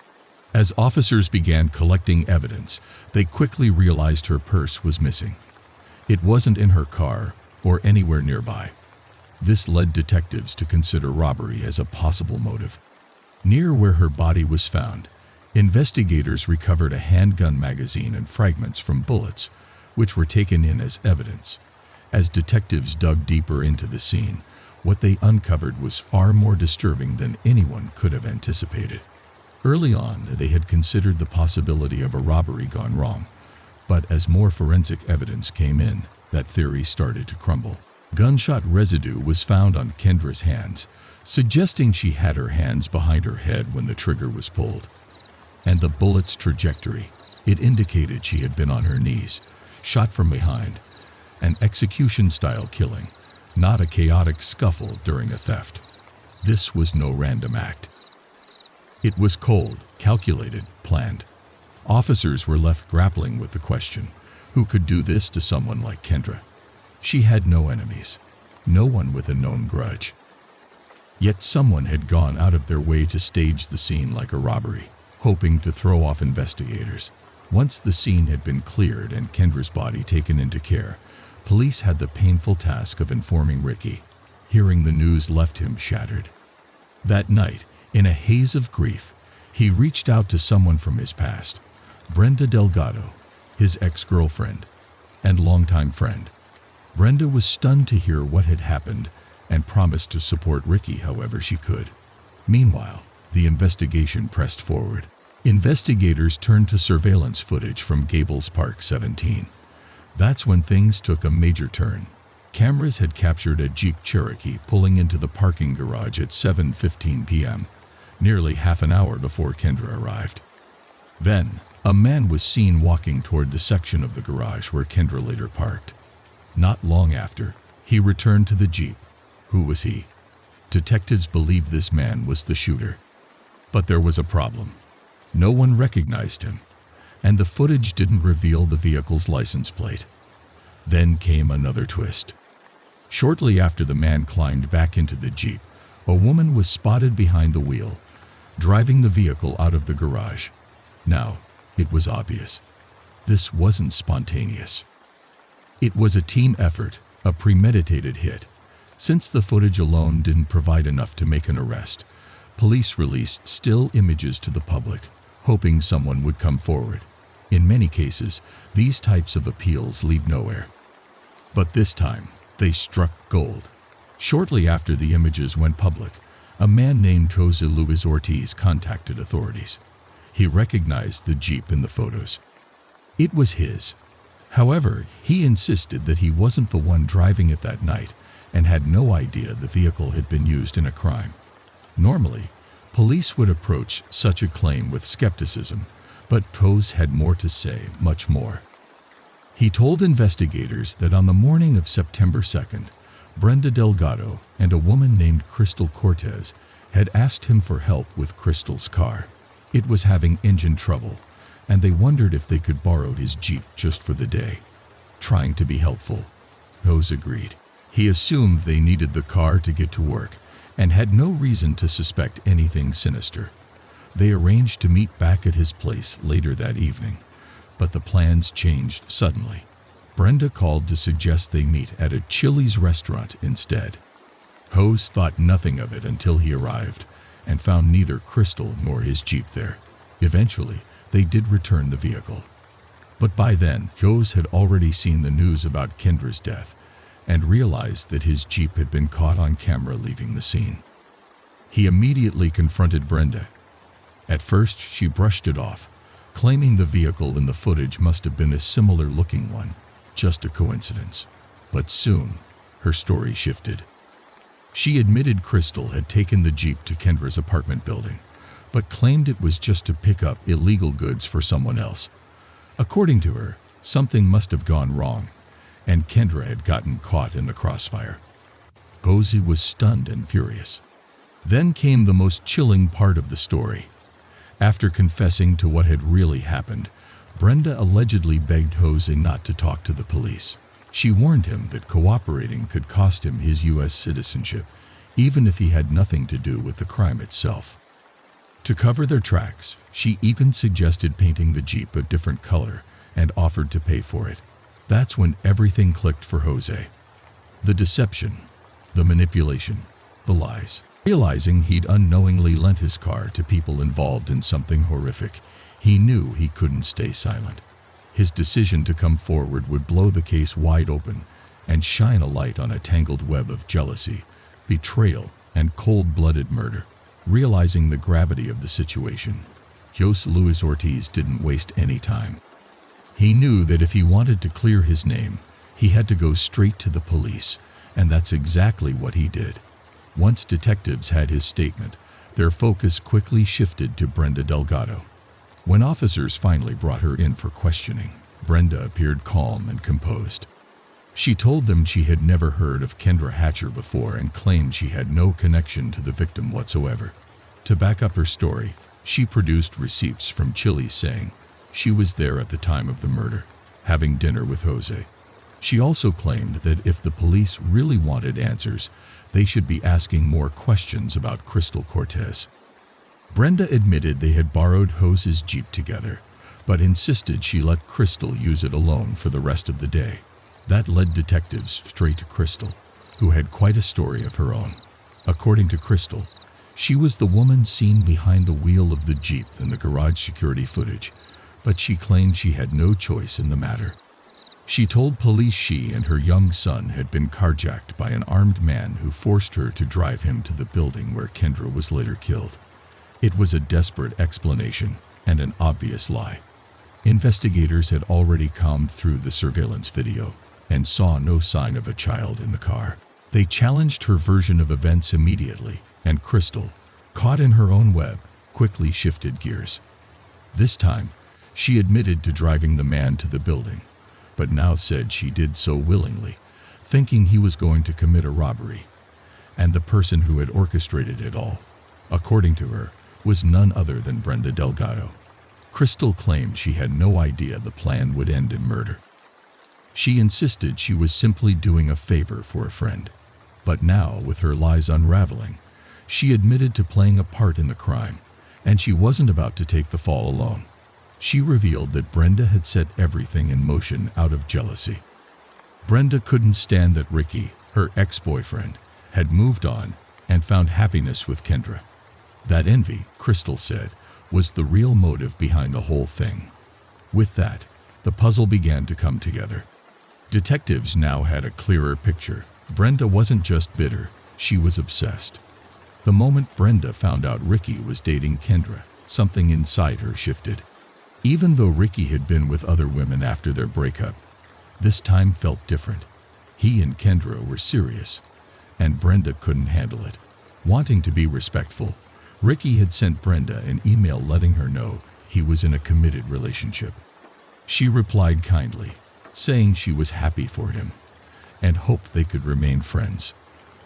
As officers began collecting evidence, they quickly realized her purse was missing. It wasn't in her car or anywhere nearby. This led detectives to consider robbery as a possible motive. Near where her body was found, investigators recovered a handgun magazine and fragments from bullets, which were taken in as evidence. As detectives dug deeper into the scene, what they uncovered was far more disturbing than anyone could have anticipated. Early on, they had considered the possibility of a robbery gone wrong, but as more forensic evidence came in, that theory started to crumble. Gunshot residue was found on Kendra's hands, suggesting she had her hands behind her head when the trigger was pulled. And the bullet's trajectory, it indicated she had been on her knees, shot from behind, an execution-style killing, not a chaotic scuffle during a theft. This was no random act. It was cold, calculated, planned. Officers were left grappling with the question, who could do this to someone like Kendra? She had no enemies, no one with a known grudge. Yet someone had gone out of their way to stage the scene like a robbery, hoping to throw off investigators. Once the scene had been cleared and Kendra's body taken into care, police had the painful task of informing Ricky. Hearing the news left him shattered. That night, in a haze of grief, he reached out to someone from his past, Brenda Delgado, his ex-girlfriend and longtime friend. Brenda was stunned to hear what had happened and promised to support Ricky however she could. Meanwhile, the investigation pressed forward. Investigators turned to surveillance footage from Gables Park 17. That's when things took a major turn. Cameras had captured a Jeep Cherokee pulling into the parking garage at 7:15 p.m., nearly half an hour before Kendra arrived. Then, a man was seen walking toward the section of the garage where Kendra later parked. Not long after, he returned to the Jeep. Who was he? Detectives believed this man was the shooter. But there was a problem. No one recognized him, and the footage didn't reveal the vehicle's license plate. Then came another twist. Shortly after the man climbed back into the Jeep, a woman was spotted behind the wheel, driving the vehicle out of the garage. Now, it was obvious. This wasn't spontaneous. It was a team effort, a premeditated hit. Since the footage alone didn't provide enough to make an arrest, police released still images to the public, hoping someone would come forward. In many cases, these types of appeals lead nowhere. But this time, they struck gold. Shortly after the images went public, a man named Jose Luis Ortiz contacted authorities. He recognized the Jeep in the photos. It was his. However, he insisted that he wasn't the one driving it that night and had no idea the vehicle had been used in a crime. Normally, police would approach such a claim with skepticism, but Jose had more to say, much more. He told investigators that on the morning of September 2nd, Brenda Delgado and a woman named Crystal Cortez had asked him for help with Crystal's car. It was having engine trouble, and they wondered if they could borrow his Jeep just for the day. Trying to be helpful, Jose agreed. He assumed they needed the car to get to work and had no reason to suspect anything sinister. They arranged to meet back at his place later that evening, but the plans changed suddenly. Brenda called to suggest they meet at a Chili's restaurant instead. Jose thought nothing of it until he arrived and found neither Crystal nor his Jeep there. Eventually, they did return the vehicle. But by then, Jose had already seen the news about Kendra's death and realized that his Jeep had been caught on camera leaving the scene. He immediately confronted Brenda. At first, she brushed it off, claiming the vehicle in the footage must have been a similar-looking one, just a coincidence. But soon, her story shifted. She admitted Crystal had taken the Jeep to Kendra's apartment building, but claimed it was just to pick up illegal goods for someone else. According to her, something must have gone wrong, and Kendra had gotten caught in the crossfire. Jose was stunned and furious. Then came the most chilling part of the story. After confessing to what had really happened, Brenda allegedly begged Jose not to talk to the police. She warned him that cooperating could cost him his U.S. citizenship, even if he had nothing to do with the crime itself. To cover their tracks, she even suggested painting the Jeep a different color and offered to pay for it. That's when everything clicked for Jose. The deception, the manipulation, the lies. Realizing he'd unknowingly lent his car to people involved in something horrific, he knew he couldn't stay silent. His decision to come forward would blow the case wide open and shine a light on a tangled web of jealousy, betrayal, and cold-blooded murder. Realizing the gravity of the situation, Jose Luis Ortiz didn't waste any time. He knew that if he wanted to clear his name, he had to go straight to the police, and that's exactly what he did. Once detectives had his statement, their focus quickly shifted to Brenda Delgado. When officers finally brought her in for questioning, Brenda appeared calm and composed. She told them she had never heard of Kendra Hatcher before and claimed she had no connection to the victim whatsoever. To back up her story, she produced receipts from Chile saying she was there at the time of the murder, having dinner with Jose. She also claimed that if the police really wanted answers, they should be asking more questions about Crystal Cortez. Brenda admitted they had borrowed Jose's Jeep together, but insisted she let Crystal use it alone for the rest of the day. That led detectives straight to Crystal, who had quite a story of her own. According to Crystal, she was the woman seen behind the wheel of the Jeep in the garage security footage, but she claimed she had no choice in the matter. She told police she and her young son had been carjacked by an armed man who forced her to drive him to the building where Kendra was later killed. It was a desperate explanation and an obvious lie. Investigators had already combed through the surveillance video and saw no sign of a child in the car. They challenged her version of events immediately, and Crystal, caught in her own web, quickly shifted gears. This time, she admitted to driving the man to the building, but now said she did so willingly, thinking he was going to commit a robbery, and the person who had orchestrated it all, according to her, was none other than Brenda Delgado. Crystal claimed she had no idea the plan would end in murder. She insisted she was simply doing a favor for a friend. But now, with her lies unraveling, she admitted to playing a part in the crime, and she wasn't about to take the fall alone. She revealed that Brenda had set everything in motion out of jealousy. Brenda couldn't stand that Ricky, her ex-boyfriend, had moved on and found happiness with Kendra. That envy, Crystal said, was the real motive behind the whole thing. With that, the puzzle began to come together. Detectives now had a clearer picture. Brenda wasn't just bitter, she was obsessed. The moment Brenda found out Ricky was dating Kendra, something inside her shifted. Even though Ricky had been with other women after their breakup, this time felt different. He and Kendra were serious, and Brenda couldn't handle it. Wanting to be respectful, Ricky had sent Brenda an email letting her know he was in a committed relationship. She replied kindly, saying she was happy for him and hoped they could remain friends.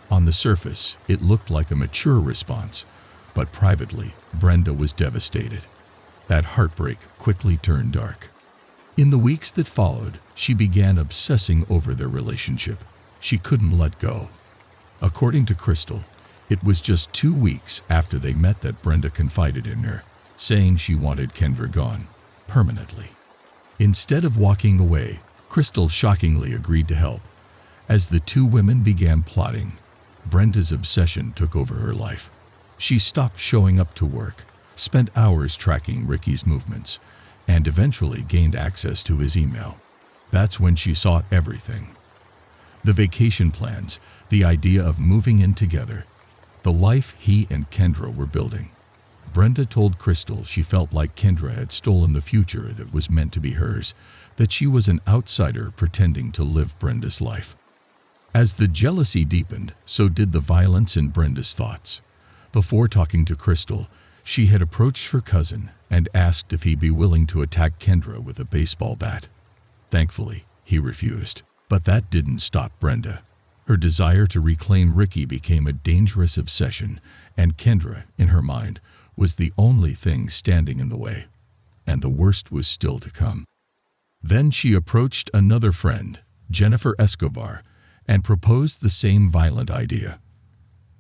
On the surface, it looked like a mature response, but privately, Brenda was devastated. That heartbreak quickly turned dark. In the weeks that followed, she began obsessing over their relationship. She couldn't let go. According to Crystal, it was just 2 weeks after they met that Brenda confided in her, saying she wanted Kendra gone, permanently. Instead of walking away, Crystal shockingly agreed to help. As the two women began plotting, Brenda's obsession took over her life. She stopped showing up to work, spent hours tracking Ricky's movements, and eventually gained access to his email. That's when she saw everything. The vacation plans, the idea of moving in together, the life he and Kendra were building. Brenda told Crystal she felt like Kendra had stolen the future that was meant to be hers, that she was an outsider pretending to live Brenda's life. As the jealousy deepened, so did the violence in Brenda's thoughts. Before talking to Crystal, she had approached her cousin and asked if he'd be willing to attack Kendra with a baseball bat. Thankfully, he refused. But that didn't stop Brenda. Her desire to reclaim Ricky became a dangerous obsession, and Kendra, in her mind, was the only thing standing in the way. And the worst was still to come. Then she approached another friend, Jennifer Escobar, and proposed the same violent idea.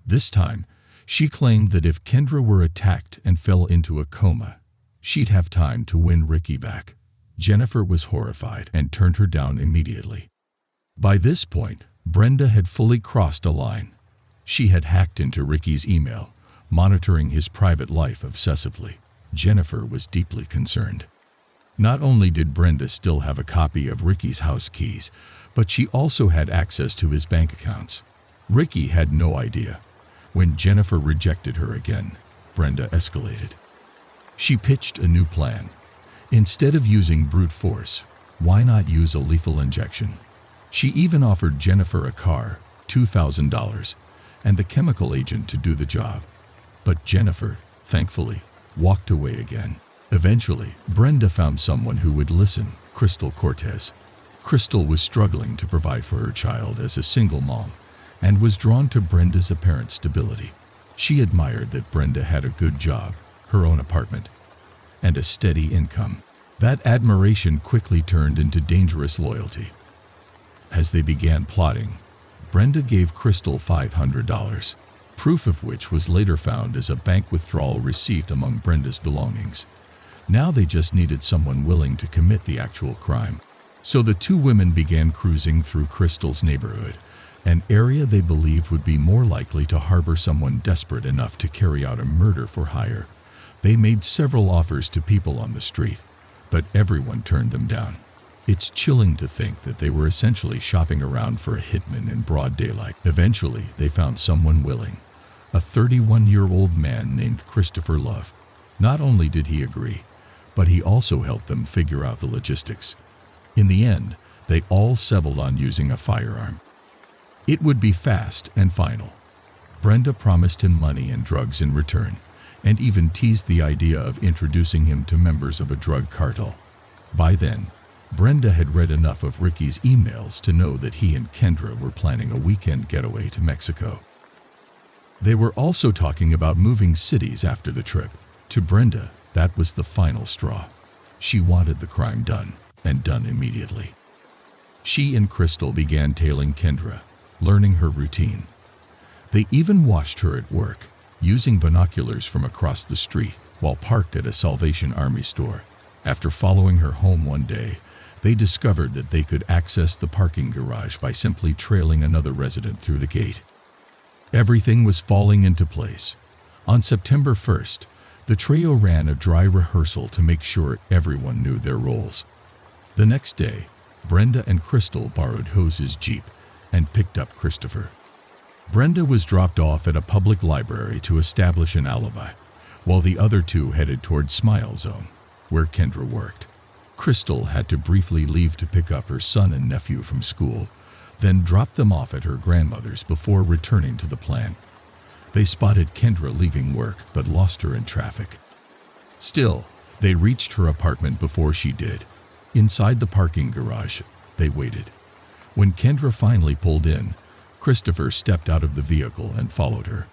This time, she claimed that if Kendra were attacked and fell into a coma, she'd have time to win Ricky back. Jennifer was horrified and turned her down immediately. By this point, Brenda had fully crossed a line. She had hacked into Ricky's email, monitoring his private life obsessively. Jennifer was deeply concerned. Not only did Brenda still have a copy of Ricky's house keys, but she also had access to his bank accounts. Ricky had no idea. When Jennifer rejected her again, Brenda escalated. She pitched a new plan. Instead of using brute force, why not use a lethal injection? She even offered Jennifer a car, $2,000, and the chemical agent to do the job. But Jennifer, thankfully, walked away again. Eventually, Brenda found someone who would listen, Crystal Cortez. Crystal was struggling to provide for her child as a single mom and was drawn to Brenda's apparent stability. She admired that Brenda had a good job, her own apartment, and a steady income. That admiration quickly turned into dangerous loyalty. As they began plotting, Brenda gave Crystal $500, proof of which was later found as a bank withdrawal receipt among Brenda's belongings. Now they just needed someone willing to commit the actual crime. So the two women began cruising through Crystal's neighborhood, an area they believed would be more likely to harbor someone desperate enough to carry out a murder for hire. They made several offers to people on the street, but everyone turned them down. It's chilling to think that they were essentially shopping around for a hitman in broad daylight. Eventually, they found someone willing, a 31-year-old man named Christopher Love. Not only did he agree, but he also helped them figure out the logistics. In the end, they all settled on using a firearm. It would be fast and final. Brenda promised him money and drugs in return, and even teased the idea of introducing him to members of a drug cartel. By then, Brenda had read enough of Ricky's emails to know that he and Kendra were planning a weekend getaway to Mexico. They were also talking about moving cities after the trip. To Brenda, that was the final straw. She wanted the crime done, and done immediately. She and Crystal began tailing Kendra, learning her routine. They even watched her at work, using binoculars from across the street while parked at a Salvation Army store. After following her home one day, they discovered that they could access the parking garage by simply trailing another resident through the gate. Everything was falling into place. On September 1st, the trio ran a dry rehearsal to make sure everyone knew their roles. The next day, Brenda and Crystal borrowed Jose's Jeep and picked up Christopher. Brenda was dropped off at a public library to establish an alibi, while the other two headed toward Smile Zone, where Kendra worked. Crystal had to briefly leave to pick up her son and nephew from school, then drop them off at her grandmother's before returning to the plan. They spotted Kendra leaving work but lost her in traffic. Still, they reached her apartment before she did. Inside the parking garage, they waited. When Kendra finally pulled in, Christopher stepped out of the vehicle and followed her.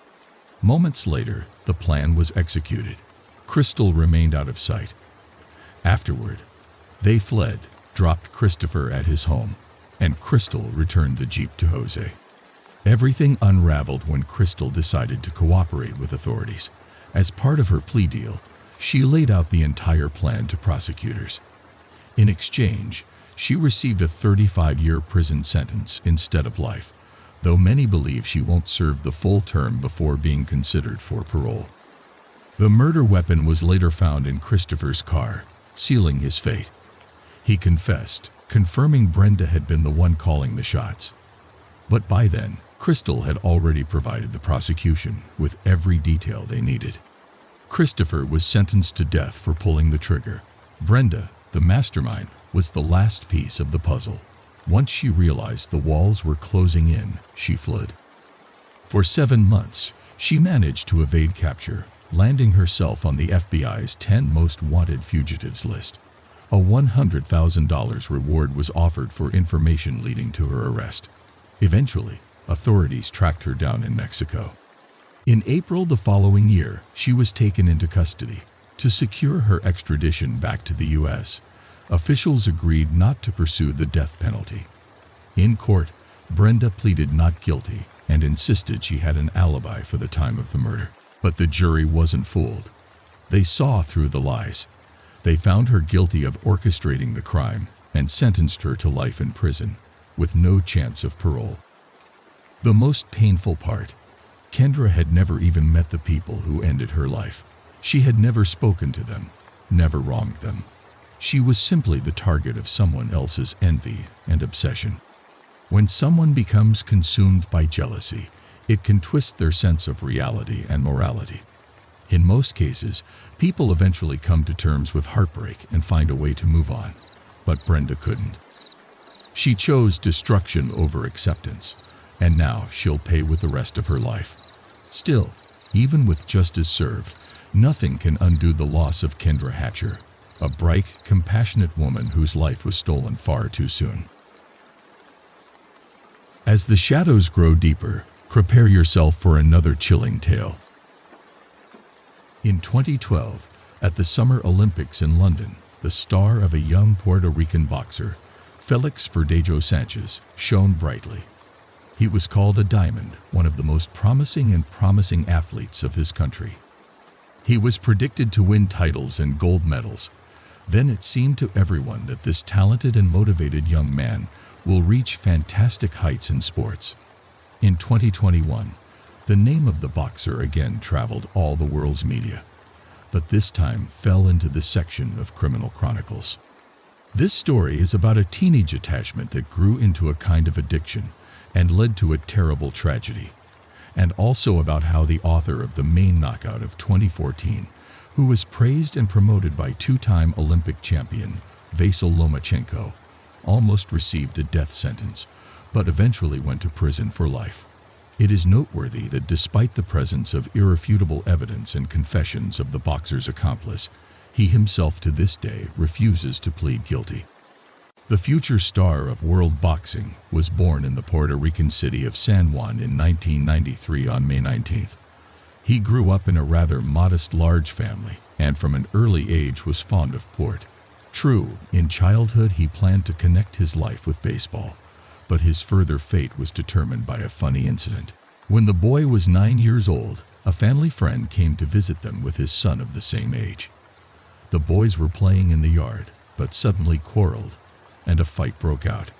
Moments later, the plan was executed. Crystal remained out of sight. Afterward, they fled, dropped Christopher at his home, and Crystal returned the Jeep to Jose. Everything unraveled when Crystal decided to cooperate with authorities. As part of her plea deal, she laid out the entire plan to prosecutors. In exchange, she received a 35-year prison sentence instead of life, though many believe she won't serve the full term before being considered for parole. The murder weapon was later found in Christopher's car, sealing his fate. He confessed, confirming Brenda had been the one calling the shots. But by then, Crystal had already provided the prosecution with every detail they needed. Christopher was sentenced to death for pulling the trigger. Brenda, the mastermind, was the last piece of the puzzle. Once she realized the walls were closing in, she fled. For 7 months, she managed to evade capture, landing herself on the FBI's 10 most wanted fugitives list. A $100,000 reward was offered for information leading to her arrest. Eventually, authorities tracked her down in Mexico. In April the following year, she was taken into custody. To secure her extradition back to the U.S., officials agreed not to pursue the death penalty. In court, Brenda pleaded not guilty and insisted she had an alibi for the time of the murder. But the jury wasn't fooled. They saw through the lies. They found her guilty of orchestrating the crime and sentenced her to life in prison, with no chance of parole. The most painful part, Kendra had never even met the people who ended her life. She had never spoken to them, never wronged them. She was simply the target of someone else's envy and obsession. When someone becomes consumed by jealousy, it can twist their sense of reality and morality. In most cases, people eventually come to terms with heartbreak and find a way to move on. But Brenda couldn't. She chose destruction over acceptance, and now she'll pay with the rest of her life. Still, even with justice served, nothing can undo the loss of Kendra Hatcher, a bright, compassionate woman whose life was stolen far too soon. As the shadows grow deeper, prepare yourself for another chilling tale. In 2012, at the Summer Olympics in London, the star of a young Puerto Rican boxer, Felix Verdejo Sanchez, shone brightly. He was called a diamond, one of the most promising athletes of his country. He was predicted to win titles and gold medals. Then it seemed to everyone that this talented and motivated young man will reach fantastic heights in sports. In 2021, the name of the boxer again traveled all the world's media, but this time fell into the section of criminal chronicles. This story is about a teenage attachment that grew into a kind of addiction and led to a terrible tragedy, and also about how the author of the main knockout of 2014, who was praised and promoted by two-time Olympic champion Vasyl Lomachenko, almost received a death sentence, but eventually went to prison for life. It is noteworthy that despite the presence of irrefutable evidence and confessions of the boxer's accomplice, he himself to this day refuses to plead guilty. The future star of world boxing was born in the Puerto Rican city of San Juan in 1993 on May 19th. He grew up in a rather modest large family and from an early age was fond of port. True, in childhood he planned to connect his life with baseball, but his further fate was determined by a funny incident. When the boy was 9 years old, a family friend came to visit them with his son of the same age. The boys were playing in the yard, but suddenly quarreled, and a fight broke out.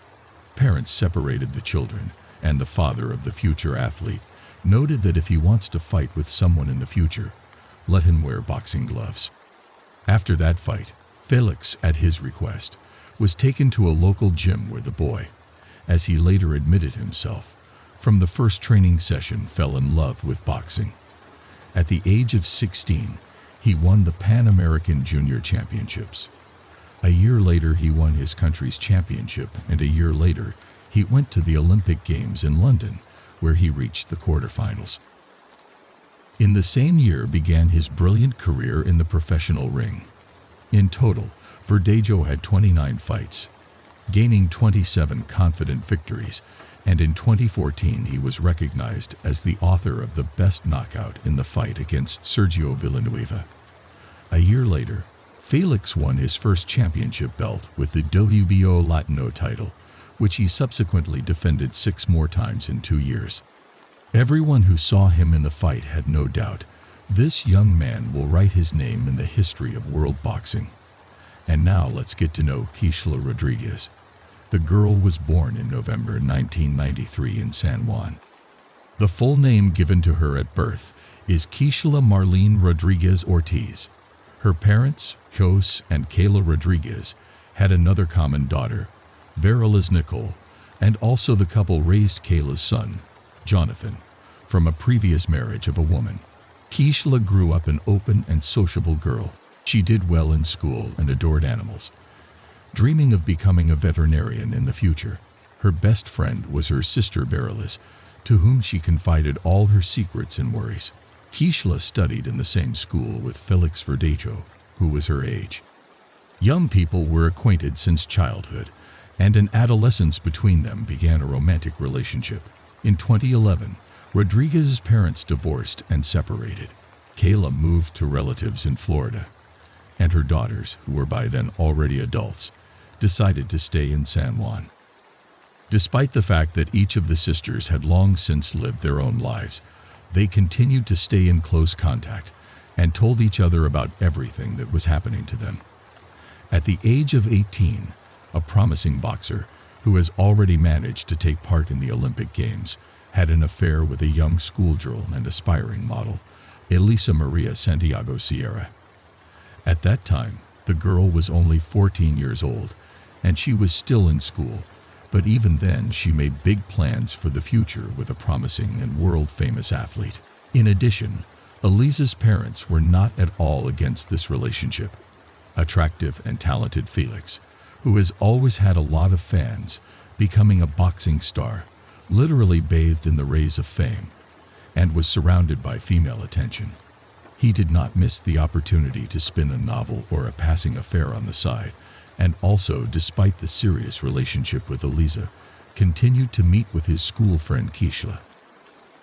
Parents separated the children, and the father of the future athlete noted that if he wants to fight with someone in the future, let him wear boxing gloves. After that fight, Felix, at his request, was taken to a local gym where the boy, as he later admitted himself, from the first training session fell in love with boxing. At the age of 16, he won the Pan American Junior Championships. A year later, he won his country's championship, and a year later, he went to the Olympic Games in London, where he reached the quarterfinals. In the same year began his brilliant career in the professional ring. In total, Verdejo had 29 fights, gaining 27 confident victories, and in 2014 he was recognized as the author of the best knockout in the fight against Sergio Villanueva. A year later, Felix won his first championship belt with the WBO Latino title, which he subsequently defended 6 more times in 2 years. Everyone who saw him in the fight had no doubt this young man will write his name in the history of world boxing. And now let's get to know Keishla Rodriguez. The girl was born in November 1993 in San Juan. The full name given to her at birth is Keishla Marlene Rodriguez Ortiz. Her parents, Jos and Kayla Rodriguez, had another common daughter, Verilis Nicole, and also the couple raised Kayla's son, Jonathan, from a previous marriage of a woman. Keishla grew up an open and sociable girl. She did well in school and adored animals. Dreaming of becoming a veterinarian in the future, her best friend was her sister Verilis, to whom she confided all her secrets and worries. Keishla studied in the same school with Felix Verdejo, who was her age. Young people were acquainted since childhood, and an adolescence between them began a romantic relationship. In 2011, Rodriguez's parents divorced and separated. Kayla moved to relatives in Florida, and her daughters, who were by then already adults, decided to stay in San Juan. Despite the fact that each of the sisters had long since lived their own lives, they continued to stay in close contact and told each other about everything that was happening to them. At the age of 18, a promising boxer who has already managed to take part in the Olympic Games had an affair with a young schoolgirl and aspiring model, Elisa Maria Santiago Sierra. At that time, The girl was only 14 years old, and she was still in school, but even then she made big plans for the future with a promising and world-famous athlete. In addition, Eliza's parents were not at all against this relationship. Attractive and talented Felix, who has always had a lot of fans, becoming a boxing star, literally bathed in the rays of fame, and was surrounded by female attention. He did not miss the opportunity to spin a novel or a passing affair on the side, and also, despite the serious relationship with Eliza, continued to meet with his school friend Keishla.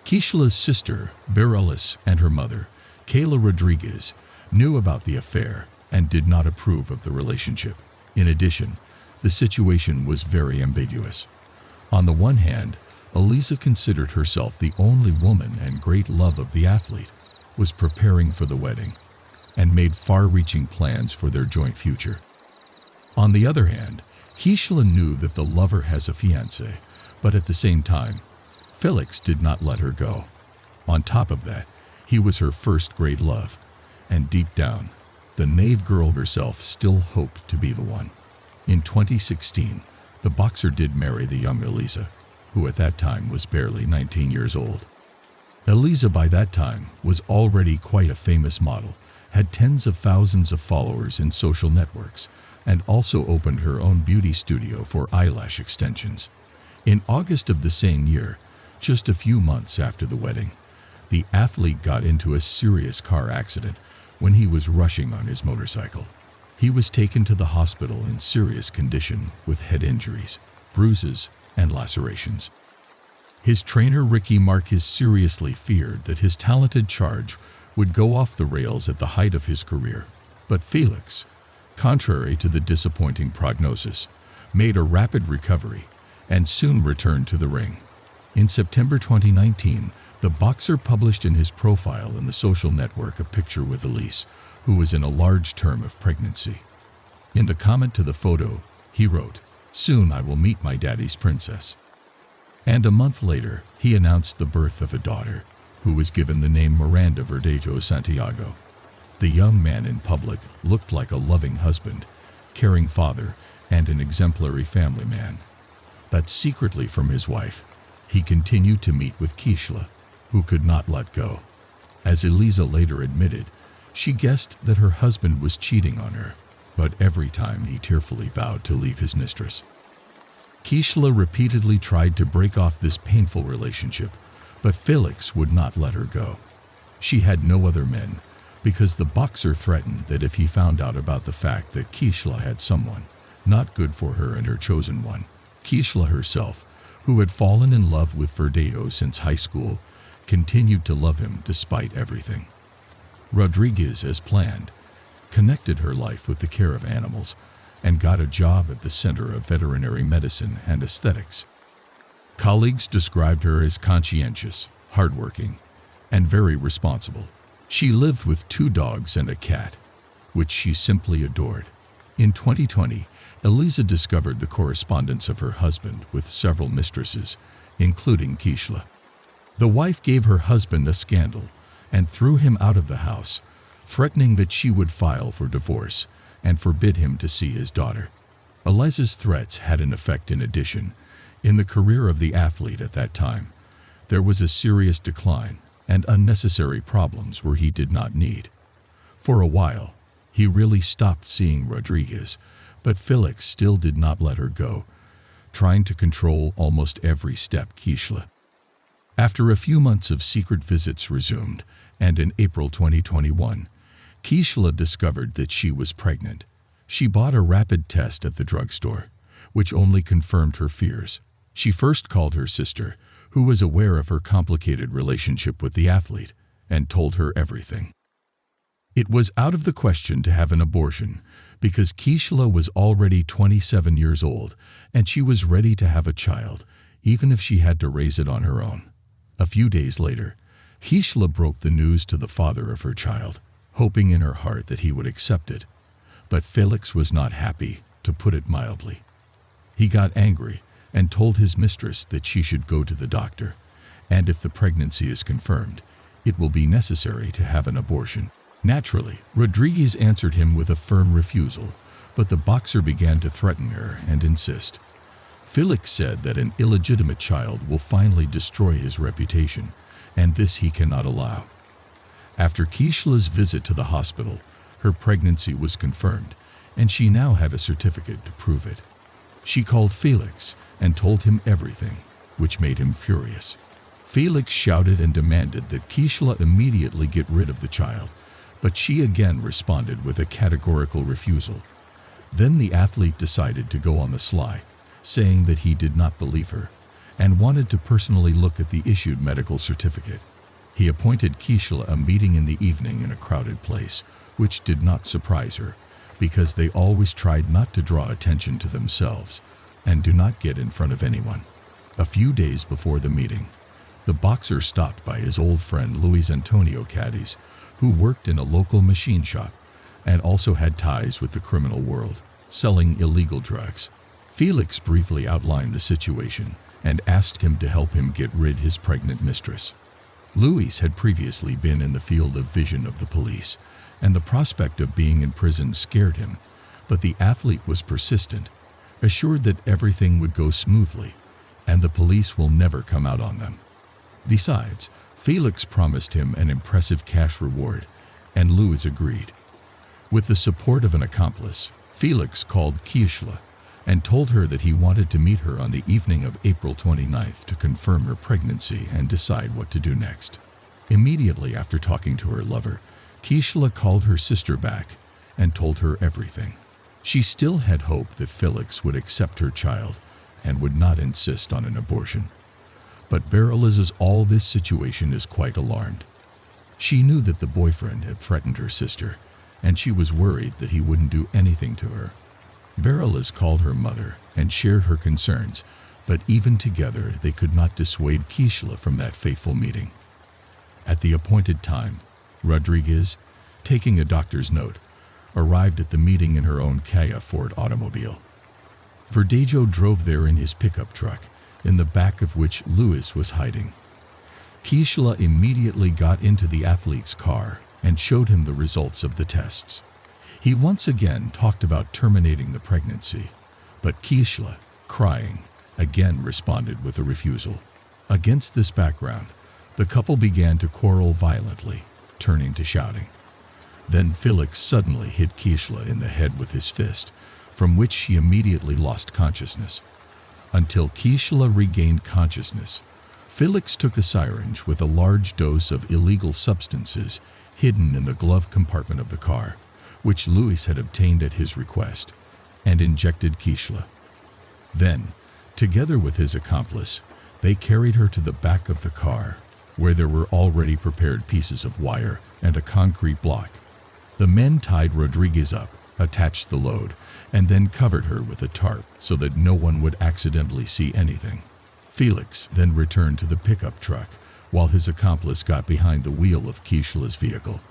Keishla's sister, Berylis, and her mother, Kayla Rodriguez, knew about the affair and did not approve of the relationship. In addition, the situation was very ambiguous. On the one hand, Eliza considered herself the only woman and great love of the athlete, was preparing for the wedding, and made far-reaching plans for their joint future. On the other hand, Keishla knew that the lover has a fiancé, but at the same time, Felix did not let her go. On top of that, he was her first great love, and deep down, the naive girl herself still hoped to be the one. In 2016, the boxer did marry the young Eliza, who at that time was barely 19 years old. Eliza by that time was already quite a famous model, had tens of thousands of followers in social networks, and also opened her own beauty studio for eyelash extensions. In August of the same year, just a few months after the wedding, the athlete got into a serious car accident when he was rushing on his motorcycle. He was taken to the hospital in serious condition with head injuries, bruises, and lacerations. His trainer Ricky Marquez seriously feared that his talented charge would go off the rails at the height of his career, but Felix, contrary to the disappointing prognosis, made a rapid recovery and soon returned to the ring. In September 2019, the boxer published in his profile in the social network a picture with Elise, who was in a large term of pregnancy. In the comment to the photo, he wrote, "Soon I will meet my daddy's princess." And a month later, he announced the birth of a daughter, who was given the name Miranda Verdejo Santiago. The young man in public looked like a loving husband, caring father, and an exemplary family man. But secretly from his wife, he continued to meet with Keishla, who could not let go. As Eliza later admitted, she guessed that her husband was cheating on her, but every time he tearfully vowed to leave his mistress. Keishla repeatedly tried to break off this painful relationship, but Felix would not let her go. She had no other men, because the boxer threatened that if he found out about the fact that Keishla had someone not good for her and her chosen one, Keishla herself, who had fallen in love with Verdejo since high school, continued to love him despite everything. Rodriguez, as planned, connected her life with the care of animals and got a job at the Center of Veterinary Medicine and Aesthetics. Colleagues described her as conscientious, hardworking, and very responsible. She lived with 2 dogs and a cat, which she simply adored. In 2020, Eliza discovered the correspondence of her husband with several mistresses, including Keishla. The wife gave her husband a scandal and threw him out of the house, threatening that she would file for divorce and forbid him to see his daughter. Eliza's threats had an effect. In addition, in the career of the athlete at that time, there was a serious decline and unnecessary problems where he did not need. For a while, he really stopped seeing Rodriguez, but Felix still did not let her go, trying to control almost every step Keishla. After a few months of secret visits resumed, and in April 2021, Keishla discovered that she was pregnant. She bought a rapid test at the drugstore, which only confirmed her fears. She first called her sister, who was aware of her complicated relationship with the athlete, and told her everything. It was out of the question to have an abortion because Keishla was already 27 years old and she was ready to have a child, even if she had to raise it on her own. A few days later, Keishla broke the news to the father of her child, hoping in her heart that he would accept it. But Felix was not happy, to put it mildly. He got angry and told his mistress that she should go to the doctor, and if the pregnancy is confirmed, it will be necessary to have an abortion. Naturally, Rodriguez answered him with a firm refusal, but the boxer began to threaten her and insist. Felix said that an illegitimate child will finally destroy his reputation, and this he cannot allow. After Kishla's visit to the hospital, her pregnancy was confirmed, and she now had a certificate to prove it. She called Felix and told him everything, which made him furious. Felix shouted and demanded that Kishla immediately get rid of the child, but she again responded with a categorical refusal. Then the athlete decided to go on the sly, saying that he did not believe her and wanted to personally look at the issued medical certificate. He appointed Kishla a meeting in the evening in a crowded place, which did not surprise her, because they always tried not to draw attention to themselves and do not get in front of anyone. A few days before the meeting, the boxer stopped by his old friend Luis Antonio Cadiz, who worked in a local machine shop and also had ties with the criminal world, selling illegal drugs. Felix briefly outlined the situation and asked him to help him get rid his pregnant mistress. Luis had previously been in the field of vision of the police, and the prospect of being in prison scared him, but the athlete was persistent, assured that everything would go smoothly and the police will never come out on them. Besides, Felix promised him an impressive cash reward, and Luis agreed. With the support of an accomplice, Felix called Kishla and told her that he wanted to meet her on the evening of April 29th to confirm her pregnancy and decide what to do next. Immediately after talking to her lover, Kishla called her sister back and told her everything. She still had hope that Felix would accept her child and would not insist on an abortion. But Bereliz's all this situation is quite alarmed. She knew that the boyfriend had threatened her sister, and she was worried that he wouldn't do anything to her. Bereliz called her mother and shared her concerns, but even together they could not dissuade Kishla from that fateful meeting. At the appointed time, Rodriguez, taking a doctor's note, arrived at the meeting in her own Kia Ford automobile. Verdejo drove there in his pickup truck, in the back of which Luis was hiding. Kishla immediately got into the athlete's car and showed him the results of the tests. He once again talked about terminating the pregnancy, but Kishla, crying, again responded with a refusal. Against this background, the couple began to quarrel violently, turning to shouting. Then Felix suddenly hit Kishla in the head with his fist, from which she immediately lost consciousness. Until Kishla regained consciousness, Felix took a syringe with a large dose of illegal substances hidden in the glove compartment of the car, which Luis had obtained at his request, and injected Kishla. Then, together with his accomplice, they carried her to the back of the car, where there were already prepared pieces of wire and a concrete block. The men tied Rodriguez up, attached the load, and then covered her with a tarp so that no one would accidentally see anything. Felix then returned to the pickup truck, while his accomplice got behind the wheel of Kishla's vehicle.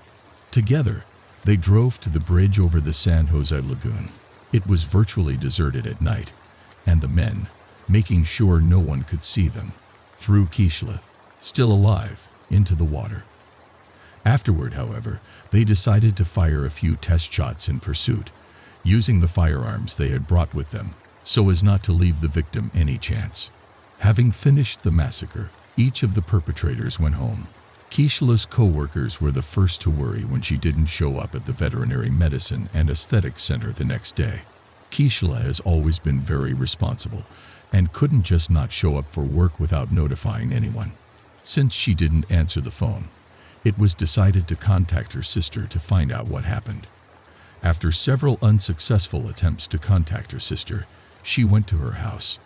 Together, they drove to the bridge over the San Jose Lagoon. It was virtually deserted at night, and the men, making sure no one could see them, threw Kishla, still alive, into the water. Afterward, however, they decided to fire a few test shots in pursuit, using the firearms they had brought with them, so as not to leave the victim any chance. Having finished the massacre, each of the perpetrators went home. Kishla's co-workers were the first to worry when she didn't show up at the Veterinary Medicine and Aesthetics Center the next day. Kishla has always been very responsible and couldn't just not show up for work without notifying anyone. Since she didn't answer the phone, it was decided to contact her sister to find out what happened. After several unsuccessful attempts to contact her sister, she went to her house.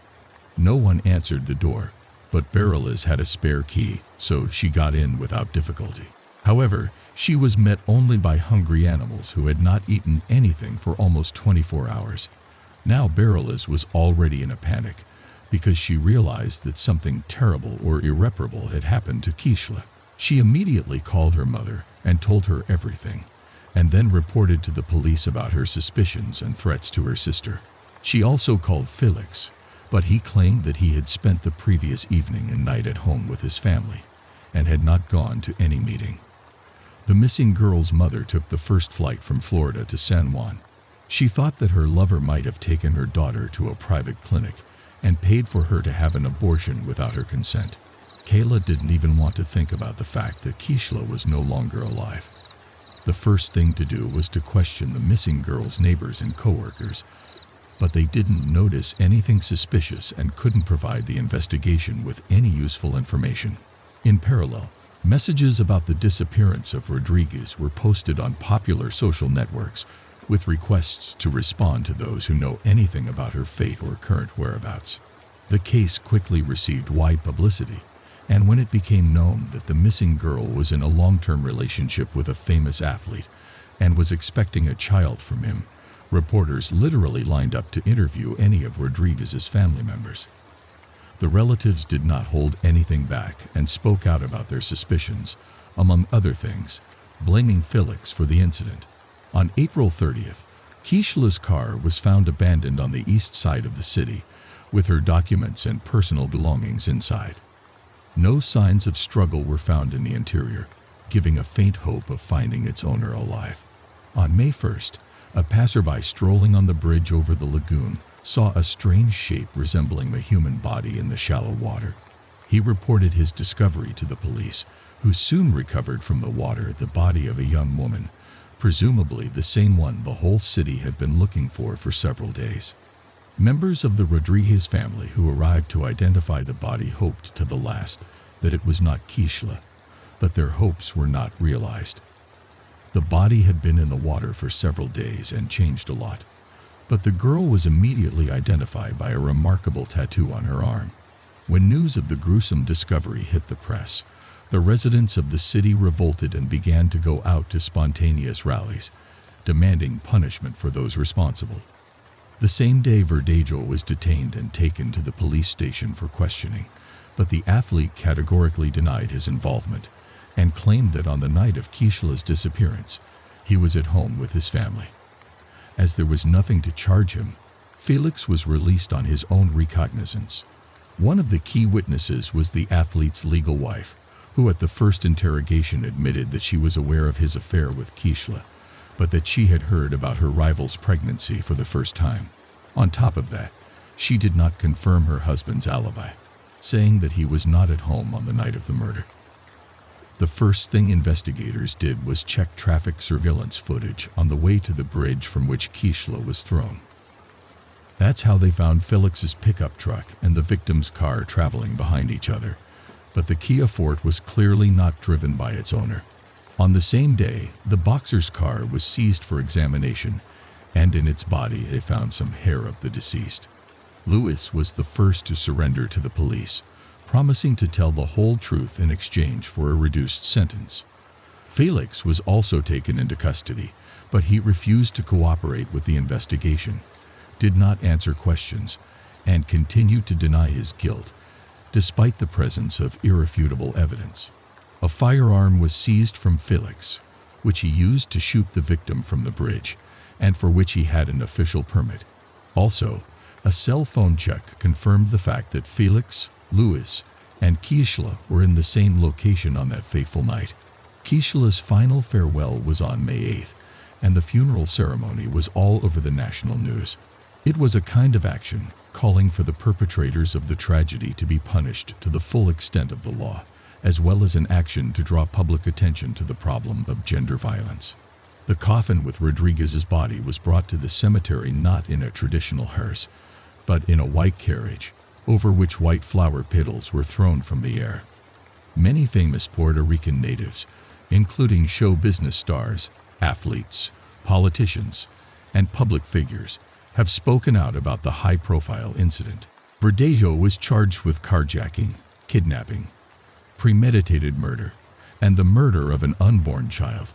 No one answered the door, but Bereliz had a spare key, so she got in without difficulty. However, she was met only by hungry animals who had not eaten anything for almost 24 hours. Now Bereliz was already in a panic, because she realized that something terrible or irreparable had happened to Kishla. She immediately called her mother and told her everything, and then reported to the police about her suspicions and threats to her sister. She also called Felix, but he claimed that he had spent the previous evening and night at home with his family and had not gone to any meeting. The missing girl's mother took the first flight from Florida to San Juan. She thought that her lover might have taken her daughter to a private clinic and paid for her to have an abortion without her consent. Kayla didn't even want to think about the fact that Keishla was no longer alive. The first thing to do was to question the missing girl's neighbors and coworkers, but they didn't notice anything suspicious and couldn't provide the investigation with any useful information. In parallel, messages about the disappearance of Rodriguez were posted on popular social networks with requests to respond to those who know anything about her fate or current whereabouts. The case quickly received wide publicity, and when it became known that the missing girl was in a long-term relationship with a famous athlete and was expecting a child from him, reporters literally lined up to interview any of Rodriguez's family members. The relatives did not hold anything back and spoke out about their suspicions, among other things, blaming Felix for the incident. On April 30th, Keishla's car was found abandoned on the east side of the city, with her documents and personal belongings inside. No signs of struggle were found in the interior, giving a faint hope of finding its owner alive. On May 1st, a passerby strolling on the bridge over the lagoon saw a strange shape resembling a human body in the shallow water. He reported his discovery to the police, who soon recovered from the water the body of a young woman, presumably the same one the whole city had been looking for several days. Members of the Rodriguez family who arrived to identify the body hoped to the last that it was not Keishla, but their hopes were not realized. The body had been in the water for several days and changed a lot, but the girl was immediately identified by a remarkable tattoo on her arm. When news of the gruesome discovery hit the press, the residents of the city revolted and began to go out to spontaneous rallies, demanding punishment for those responsible. The same day, Verdejo was detained and taken to the police station for questioning, but the athlete categorically denied his involvement and claimed that on the night of Keishla's disappearance, he was at home with his family. As there was nothing to charge him, Felix was released on his own recognizance. One of the key witnesses was the athlete's legal wife, who at the first interrogation admitted that she was aware of his affair with Keishla, but that she had heard about her rival's pregnancy for the first time. On top of that, she did not confirm her husband's alibi, saying that he was not at home on the night of the murder. The first thing investigators did was check traffic surveillance footage on the way to the bridge from which Keishla was thrown. That's how they found Felix's pickup truck and the victim's car traveling behind each other, but the Kia Forte was clearly not driven by its owner. On the same day, the boxer's car was seized for examination, and in its body they found some hair of the deceased. Lewis was the first to surrender to the police, promising to tell the whole truth in exchange for a reduced sentence. Felix was also taken into custody, but he refused to cooperate with the investigation, did not answer questions, and continued to deny his guilt, despite the presence of irrefutable evidence. A firearm was seized from Felix, which he used to shoot the victim from the bridge, and for which he had an official permit. Also, a cell phone check confirmed the fact that Felix, Lewis, and Keishla were in the same location on that fateful night. Keishla's final farewell was on May 8th, and the funeral ceremony was all over the national news. It was a kind of action calling for the perpetrators of the tragedy to be punished to the full extent of the law, as well as an action to draw public attention to the problem of gender violence. The coffin with Rodriguez's body was brought to the cemetery not in a traditional hearse, but in a white carriage, over which white flower petals were thrown from the air. Many famous Puerto Rican natives, including show business stars, athletes, politicians, and public figures, have spoken out about the high-profile incident. Verdejo was charged with carjacking, kidnapping, premeditated murder, and the murder of an unborn child.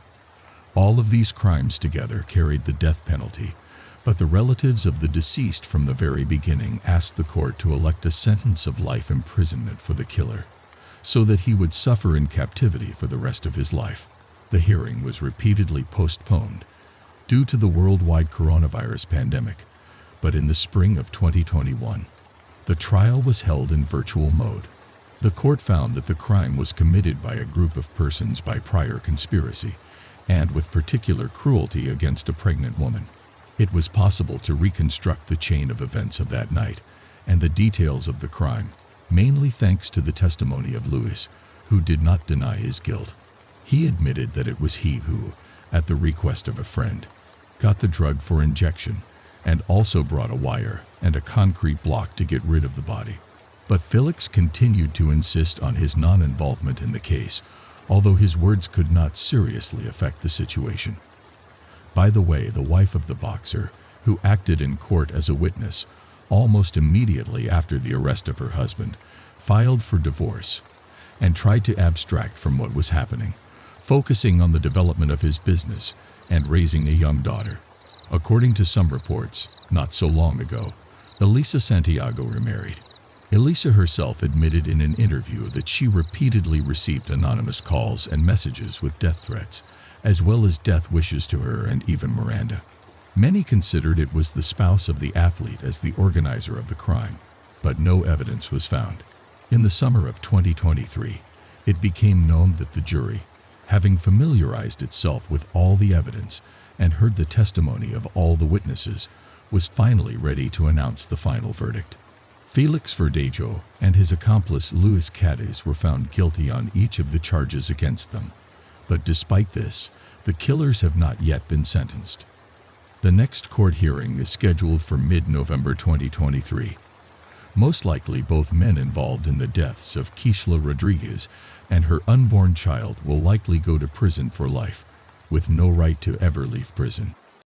All of these crimes together carried the death penalty, but the relatives of the deceased from the very beginning asked the court to elect a sentence of life imprisonment for the killer, so that he would suffer in captivity for the rest of his life. The hearing was repeatedly postponed due to the worldwide coronavirus pandemic, but in the spring of 2021, the trial was held in virtual mode. The court found that the crime was committed by a group of persons by prior conspiracy, and with particular cruelty against a pregnant woman. It was possible to reconstruct the chain of events of that night and the details of the crime, mainly thanks to the testimony of Louis, who did not deny his guilt. He admitted that it was he who, at the request of a friend, got the drug for injection and also brought a wire and a concrete block to get rid of the body. But Felix continued to insist on his non-involvement in the case, although his words could not seriously affect the situation. By the way, the wife of the boxer, who acted in court as a witness almost immediately after the arrest of her husband, filed for divorce and tried to abstract from what was happening, focusing on the development of his business and raising a young daughter. According to some reports, not so long ago, Elisa Santiago remarried. Elisa herself admitted in an interview that she repeatedly received anonymous calls and messages with death threats, as well as death wishes to her and even Miranda. Many considered it was the spouse of the athlete as the organizer of the crime, but no evidence was found. In the summer of 2023, it became known that the jury, having familiarized itself with all the evidence and heard the testimony of all the witnesses, was finally ready to announce the final verdict. Felix Verdejo and his accomplice Luis Cadiz were found guilty on each of the charges against them. But despite this, the killers have not yet been sentenced. The next court hearing is scheduled for mid-November 2023. Most likely, both men involved in the deaths of Kishla Rodriguez and her unborn child will likely go to prison for life, with no right to ever leave prison.